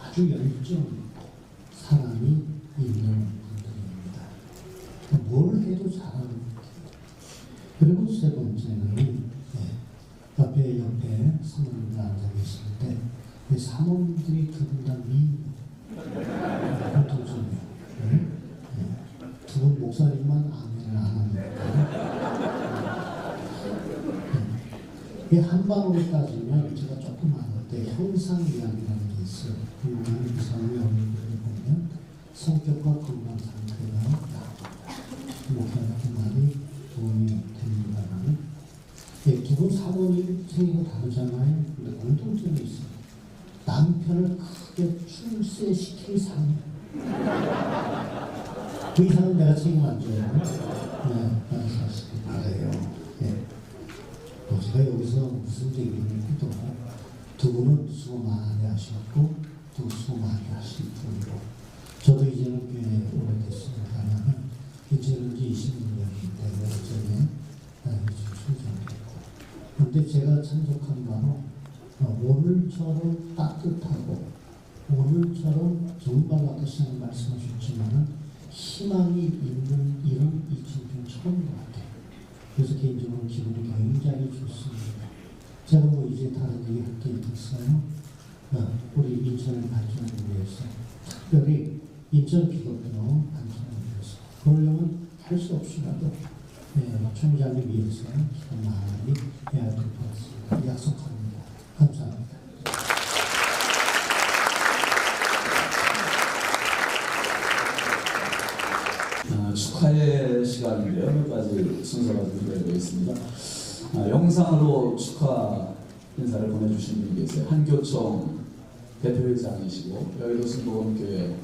아주 열정 있고 사랑이 있는 분들입니다. 뭘 해도 잘하는 분들. 그리고 세 번째는 옆에 사모님들 앉아 계실 때 사모님들이 두 분 다 미인 공통점이에요. 두 분 목사님만 아멘을 안 합니다. 한방으로 따지면 제가 조금 안할 때 형상이라는 게 있어요. 훌륭한 이상의 어린이들을 보면 성격과 건강 상태가 나옵니다. 목사님 그 말이 도움이 됩니다만 두 분 사모님 생각이 다르잖아요. 근데 공통점이 있어요. 남편을 크게 출세시킬 상이에요. 그 이상은 내가 책임 안 져요. 사실 말해요. 제가 여기서 무슨 얘기를 해도 두 분은 수고 많이 하셨고 또 수고 많이 하실 분이고 저도 이제는 꽤 오래됐습니다만 이제는 20년인데 예전에 충전됐고 그런데 제가 참석한 바로 오늘처럼 따뜻하고 오늘처럼 정말 아까 시장님 말씀하셨지만 희망이 있는 이런 이천평 처음인 것 같아요. 그래서 개인적으로 기분이 굉장히 좋습니다. 제가 뭐 이제 다른 얘기 할 게 있어요. 우리 인천의 발전을 위해서 특별히 인천 기독교 발전을 위해서 그러려면 할 수 없이라도 총장님 위해서 기도 많이 해야 될 것 같습니다. 약속합니다. 감사합니다. 축하의 시간인데요. 몇 가지 순서가 준비되어 있습니다. 영상으로 축하 인사를 보내주신 분이 계세요. 한교청 대표회장이시고 여의도 순복음교회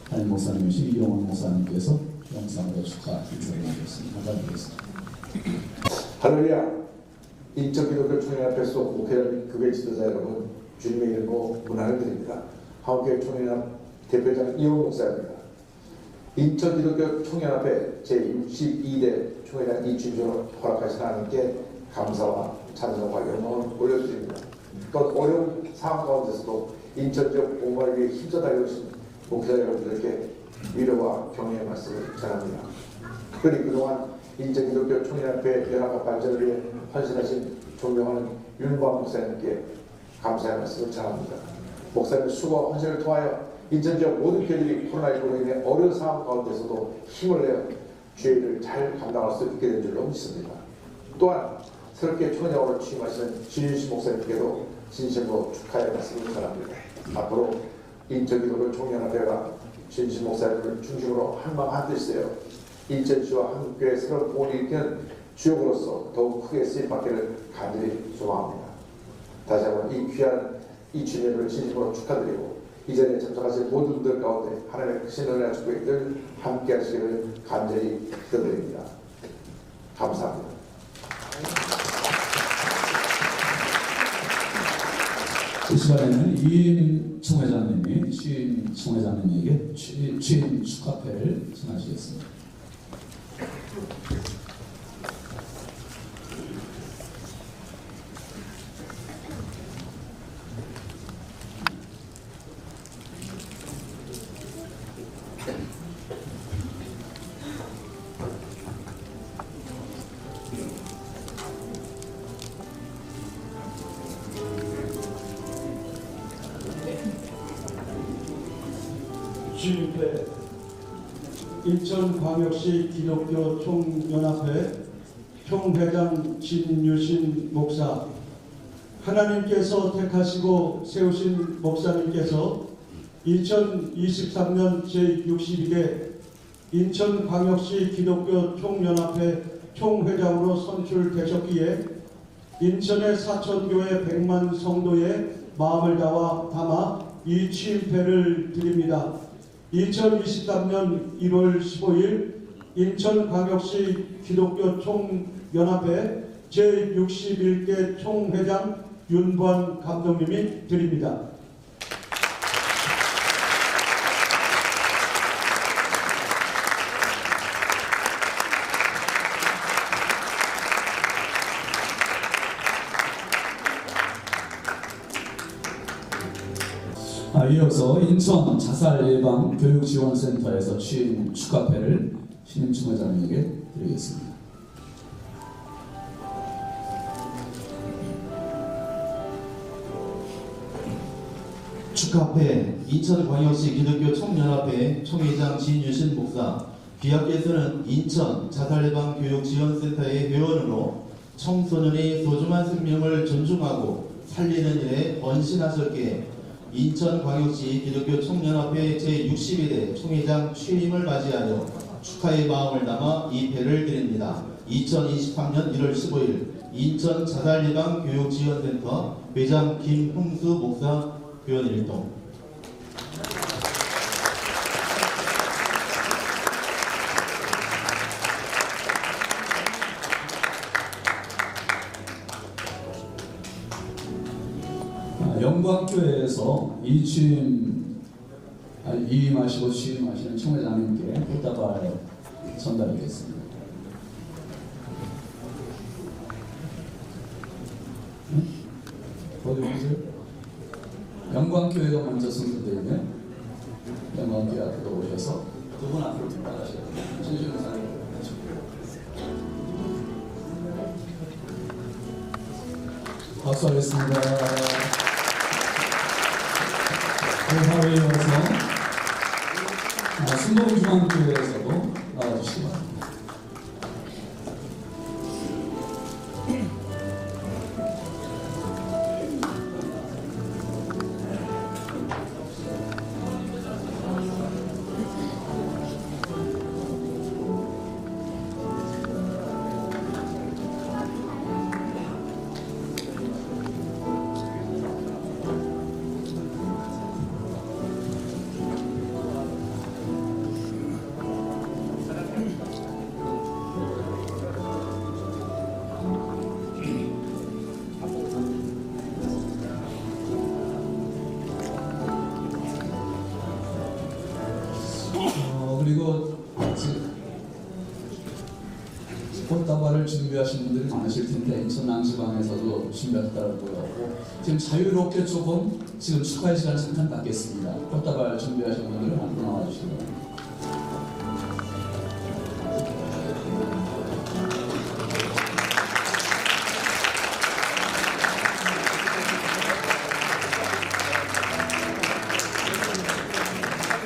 담임 목사님이신 이용원 목사님께서 영상으로 축하 인사를 해주셨습니다. 감사드리겠습니다. 할렐루야. 인천기독교 총연합회 속 목회자및 교회 지도자 여러분, 주님의 이름으로 문안을 드립니다. 한국교회 총연합 대표장 이용 목사입니다. 인천기독교 총연합회 제62대 총회장 이춘조로 허락하신 하나님께 감사와 찬송과 영광을 올려드립니다. 또 어려운 상황 가운데서도 인천 지역 공부를 위해 힘써 달려오신 목사 여러분들께 위로와 격려의 말씀을 전합니다. 특별히 그동안 인천기독교 총연합회 연합과 발전을 위해 헌신하신 존경하는 윤광 목사님께 감사의 말씀을 전합니다. 목사님의 수고와 헌신을 통하여 인천 지역 모든 교회들이 코로나19로 인해 어려운 상황 가운데서도 힘을 내어 주의를 잘 감당할 수 있게 된 줄로 믿습니다. 또한 새롭게 총회장으로 취임하시는 진윤식 목사님께도 진심으로 축하의 말씀을 전합니다. 앞으로 인천기독교 총연합회가 진윤식 목사님을 중심으로 한마음 한뜻이되어 인천시와 한국교회의 새로운 복을 일으키는 주역으로서 더욱 크게 쓰임받기를 간절히 소망합니다. 다시 한번 이 귀한 이 주님을 진심으로 축하드리고 이 자리에 참석하신 모든 분들 가운데 하나님의 크신 은혜와 축복이 늘 함께 하시기를 간절히 기도드립니다. 감사합니다. 이 시간에는 이인 총회장님이 취임 총회장님에게 취임 축하패를 전하시겠습니다. 취임때 인천광역시 기독교 총연합회 총회장 진유신 목사, 하나님께서 택하시고 세우신 목사님께서 2023년 제62대 인천광역시 기독교 총연합회 총회장으로 선출되셨기에 인천의 사천교회 100만 성도의 마음을 담아 이 취임패를 드립니다. 2023년 1월 15일 인천광역시 기독교 총연합회 제61대 총회장 윤관 감독님이 드립니다. 이어서 인천 자살 예방 교육지원센터에서 취임 축하패를 신임 총회장님에게 드리겠습니다. 축하패 인천광역시 기독교 총연합회 총회장 진유신 목사, 귀하께서는 인천 자살예방 교육지원센터의 회원으로 청소년의 소중한 생명을 존중하고 살리는 일에 헌신하셨기에 인천광역시 기독교 총연합회 제62대 총회장 취임을 맞이하여 축하의 마음을 담아 이 패를 드립니다. 2023년 1월 15일 인천 자살예방 교육지원센터 회장 김흥수 목사 교원일동. 영광교회에서 이임하시고 취임하시는 총회장님께 꽃다발 전달하겠습니다. 어디 보세요? 영광교회가 먼저 선수되네. 영광교회 앞으로 오셔서 두 분 앞으로 나가셔야 돼요. 진실사님 박수하겠습니다. 사회에 이어서 순동중앙교회에서도 나와주시기 바랍니다. 그리고 꽃다발을 준비하신 분들이 많으실 텐데 인천 낭지방에서도 준비했다고요. 지금 자유롭게 조금 지금 축하의 시간을 잠깐 갖겠습니다. 꽃다발 준비하신 분들은 앞으로 나와주시기 바랍니다.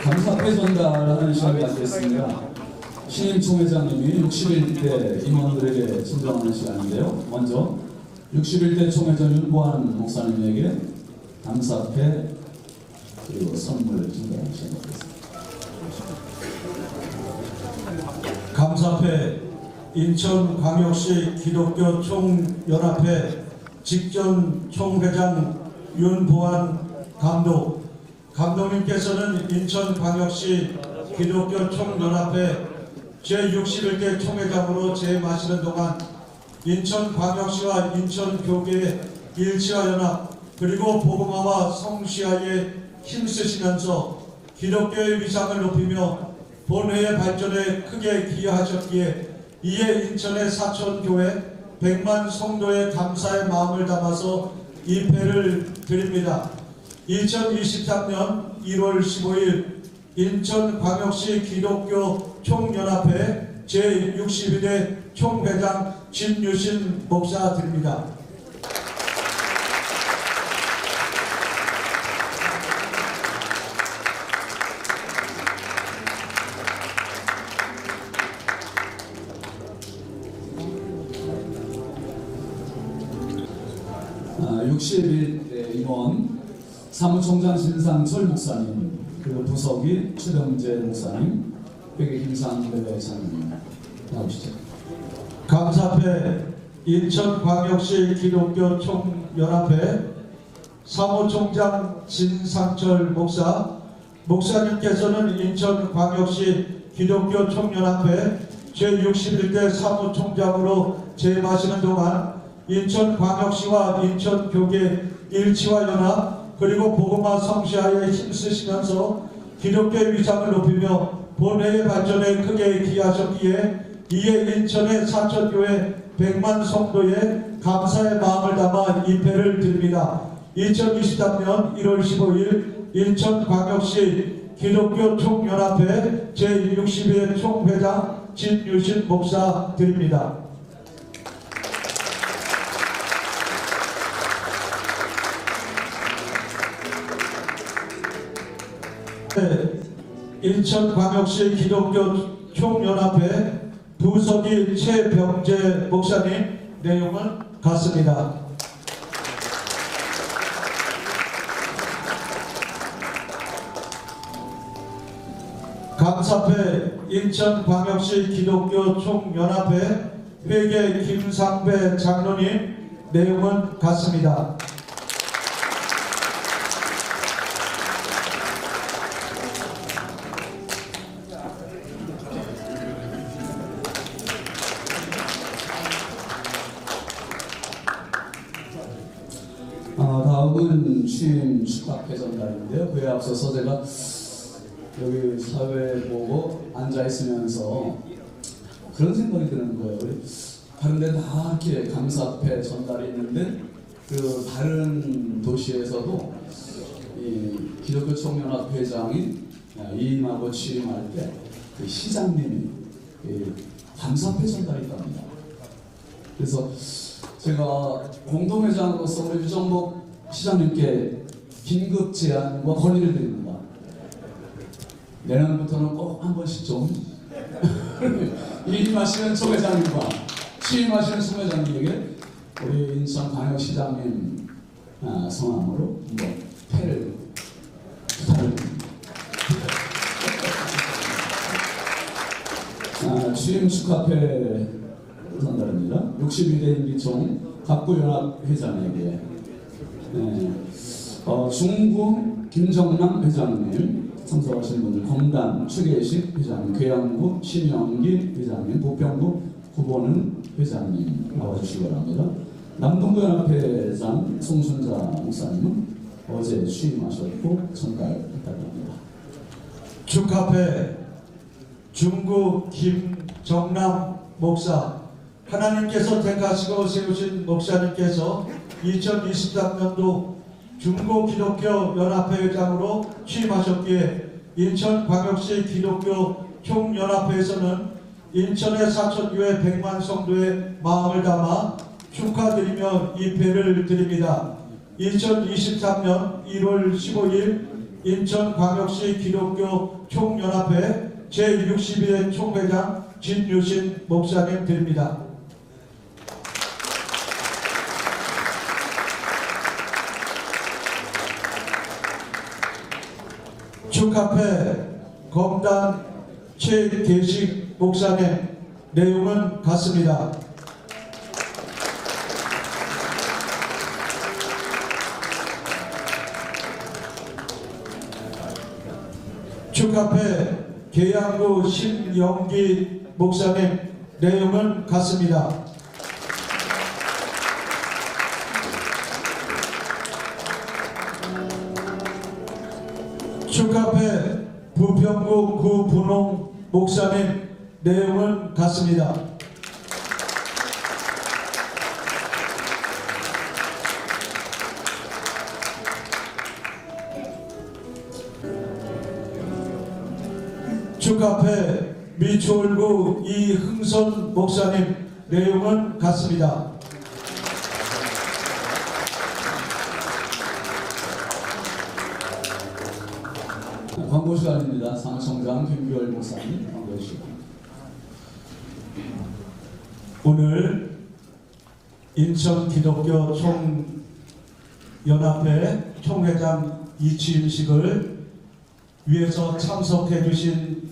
감사패 전달하는 시간을 갖겠습니다. 신임 총회장님이 61대 임원들에게 선정하는 시간인데요. 먼저 61대 총회장 윤보한 목사님에게 감사패 그리고 선물 전달하는 시간 갖겠습니다. 감사패 인천광역시 기독교 총연합회 직전 총회장 윤보한 감독님께서는 인천광역시 기독교 총연합회 제61대 총회장으로 재임하시는 동안 인천광역시와 인천교계의 일치와 연합 그리고 복음화와 성시화에 힘쓰시면서 기독교의 위상을 높이며 본회의 발전에 크게 기여하셨기에 이에 인천의 사천교회 100만 성도의 감사의 마음을 담아서 이 패를 드립니다. 2023년 1월 15일 인천광역시 기독교 총연합회 제62대 총회장 진유신 목사 드립니다. 아, 61대 임원 사무총장 신상철 목사님 그리고 부석이 추병재 목사님 회계 김상배 장로님 나오시죠. 감사패 인천광역시 기독교 총연합회 사무총장 진상철 목사님께서는 인천광역시 기독교 총연합회 제61대 사무총장으로 재임하시는 동안 인천광역시와 인천교계 일치와 연합 그리고 복음화 성시화에 힘쓰시면서 기독교의 위상을 높이며 본회의 발전에 크게 기여하셨기에 이에 인천의 사천교회 100만 성도의 감사의 마음을 담아 이 패를 드립니다. 2023년 1월 15일 인천광역시 기독교 총연합회 제62회 총회장 진유신 목사 드립니다. 인천광역시 기독교 총연합회 부석이 최병재 목사님 내용은 같습니다. 감사패 인천광역시 기독교 총연합회 회계 김상배 장로님 내용은 같습니다. 다음은 취임 축하패 전달인데요. 그에 앞서서 제가 여기 사회 보고 앉아 있으면서 그런 생각이 드는 거예요. 우리 다른 데 다 이렇게 감사패 전달이 있는데 그 다른 도시에서도 이 기독교 총연합 회장이 이임하고 취임할 때 그 시장님이 감사패 전달이 있답니다. 그래서 제가 공동회장으로서 우리 유정복 시장님께 긴급 제안과 건의를 드립니다. 내년부터는 꼭 한 번씩 좀 임하시는 총회장님과 취임하시는 총회장님에게 우리 인천광역시장님 성함으로 한번 패를 부탁을 드립니다. 취임 축하패 전달입니다. 62대 임기총 각구연합 회장에게 중구 김정남 회장님 참석하신 분들 검단 추계식 회장님, 괴양구 심영기 회장님, 부평구 구보는 회장님 나와주시기 바랍니다. 남동구 연합회장 송순자 목사님은 어제 취임하셨고 전달 부탁드립니다. 축하패 중구 김정남 목사, 하나님께서 택하시고 세우신 목사님께서 2023년도 중고 기독교 연합회 회장으로 취임하셨기에 인천광역시 기독교 총연합회에서는 인천의 사천교회 100만 성도의 마음을 담아 축하드리며 입회를 드립니다. 2023년 1월 15일 인천광역시 기독교 총연합회 제62회 총회장 진유신 목사님 드립니다. 축하회 검단 최계식 목사님, 내용은 같습니다. 축하회 계양구 신영기 목사님, 내용은 같습니다. 축하회 부평구 구분홍 목사님, 내용은 같습니다. 축하회 미추홀구 이흥선 목사님, 내용은 같습니다. 광고 시간입니다. 사무총장 김규열 목사님 광고해 주시고. 오늘 인천 기독교 총연합회 총회장 이취임식을 위해서 참석해 주신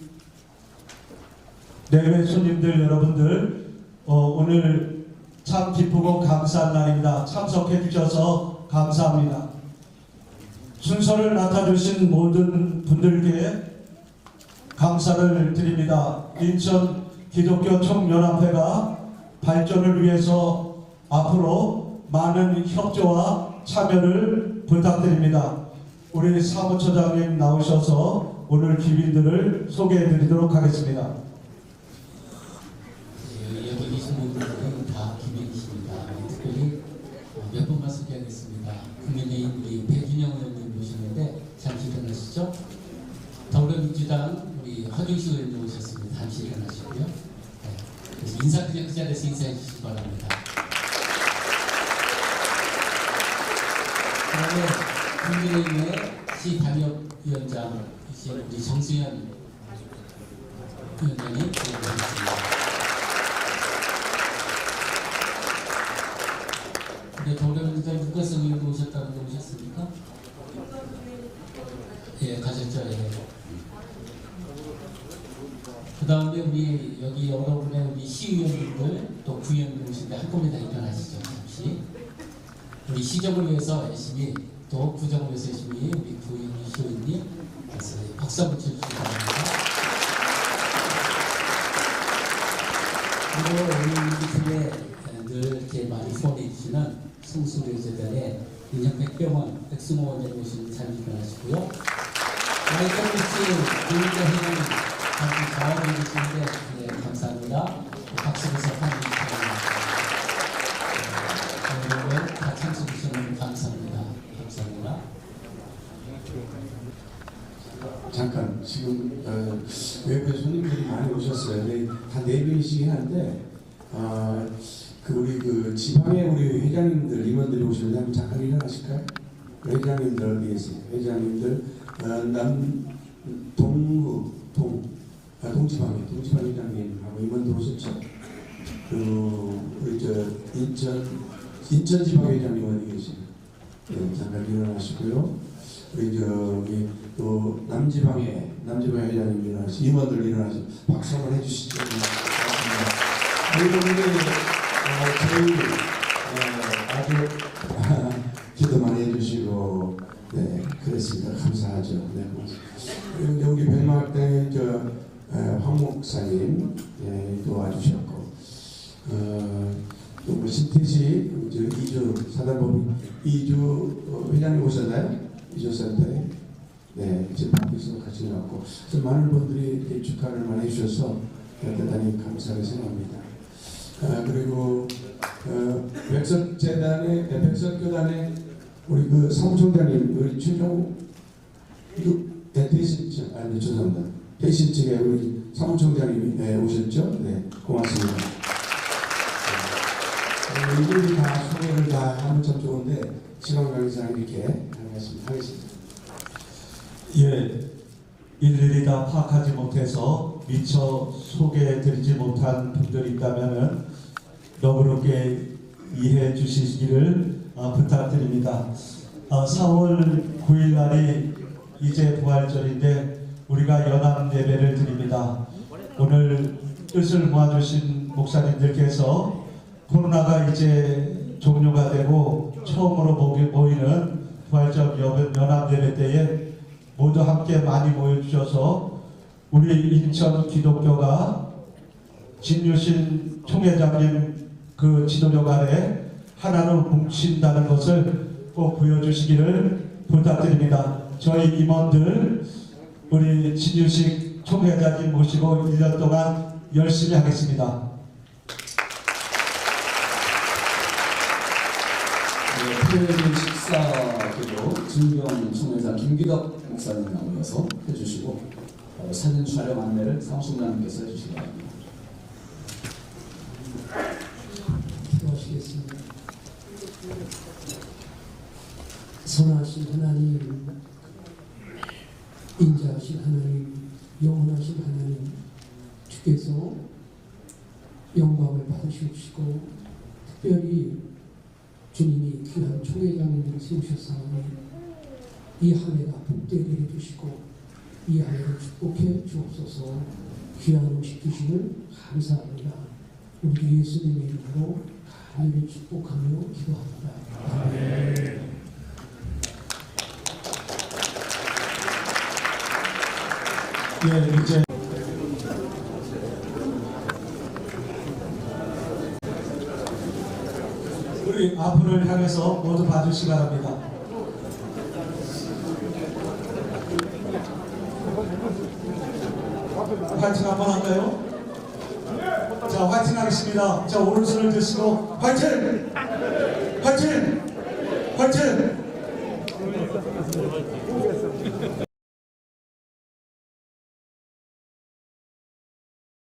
내외 손님들 여러분들, 오늘 참 기쁘고 감사한 날입니다. 참석해 주셔서 감사합니다. 순서를 맡아주신 모든 분들께 감사를 드립니다. 인천 기독교 총연합회가 발전을 위해서 앞으로 많은 협조와 참여를 부탁드립니다. 우리 사무처장님 나오셔서 오늘 기빈들을 소개해 드리도록 하겠습니다. 여기 계신 분들은 다 기빈이십니다. 특별히 몇 분만 소개하겠습니다. 국민의힘 우리 배준영 의원님 모셨는데 잠시 일어나시죠. 더불어민주당 우리 허준식 의원님 오셨습니다. 잠시 일어나시고요. 네. 그래서 인사 그냥 그 자리에서 인사해 주시기 바랍니다. 그다음에 국민의힘의 시담협위원장이신 우리 정수현 위원장님 모셨습니다. 네, 더불어민주당 윤관석 의원도 오셨다는데 오셨습니까? 예, 가셨죠. 예. 그 다음에 우리 여기 여러분의 우리 시의원님들 또 구의원들 오신데 한꺼번에 다 일어나시죠. 잠시. 우리 시정을 위해서 열심히 또 구정을 위해서 열심히 우리 구의원 시의원님 그래서 박수 한번 쳐주시기 바랍니다. 그리고 우리 중에 늘 이렇게 많이 후원해 주시는 성수교재단의 인형백병원 백승호 원장님 오시는 자리 일어나시고요. 마이크로스 노인자 회장님 같이 자원해 주시는데 네, 감사합니다. 박수로서 환영합니다. 여러분 다 참석해 주시는 감사합니다. 감사합니다. 잠깐 지금 외부에 손님들이 많이 오셨어요. 네, 다 4분이시긴 한데 우리 지방의 우리 회장님들, 임원들이 오시는데 한번 잠깐 일어나실까요? 회장님들 어디 계세요? 회장님들 동지방 회장님하고 임원들 오셨죠? 우리 인천지방 회장님 어디 계세요? 네, 잠깐 일어나시고요. 우리 또 남지방의 회장님 일어나시고 임원들 일어나시고 박수 한번 해주시죠. 저희 아주 기도 많이 해주시고 네 그랬습니다. 감사하죠. 네. 그리고 여기 백마학당의 황 목사님 도와주셨고 또 신태시 이주 사단법인 이주 회장님 오셨나요? 이주 센터에 네, 이제 밖에서 같이 나왔고 많은 분들이 축하를 많이 해주셔서 대단히 감사하게 생각합니다. 그리고 백석교단의 우리 그 사무총장님 우리 최종 대신 아니 죄송합니다. 대신 측에 우리 사무총장님이 오셨죠? 네, 고맙습니다. 이분이 다 소개를 다 하면 참 좋은데 시간 관계상 이렇게 하겠습니다. 예, 일일이 다 파악하지 못해서 미처 소개해드리지 못한 분들이 있다면 너그럽게 이해해 주시기를 부탁드립니다. 4월 9일 날이 이제 부활절인데 우리가 연합 예배를 드립니다. 오늘 뜻을 모아주신 목사님들께서 코로나가 이제 종료가 되고 처음으로 모이는 부활절 연합 예배 때에 모두 함께 많이 모여주셔서 우리 인천 기독교가 진유신 총회장님 그 지도력 아래 하나로 뭉친다는 것을 꼭 보여주시기를 부탁드립니다. 저희 임원들 우리 진유식 총회장님 모시고 1년 동안 열심히 하겠습니다. 토요일 식사도 진경 총회장 김기덕 목사님 나오셔서 해주시고 사진 촬영 안내를 사무총장님께서 해주시기 바랍니다. 기도하시겠습니다. 선하신 하나님, 인자하신 하나님, 영원하신 하나님, 주께서 영광을 받으시옵시고 특별히 주님이 귀한 총회장님들을 세우셨사오니 이 한 해가 복되게 해주시고 이 한 해를 축복해 주옵소서. 귀한 음식 주심을 감사합니다. 우리 예수님의 이름으로 간절히 축복하며 기도합니다. 아멘. 예, 이제 우리 앞을 향해서 모두 봐주시기 바랍니다. 화이팅 한번 할까요? 자, 화이팅 하겠습니다. 자, 오른손을 드시고 화이팅! 화이팅! 화이팅!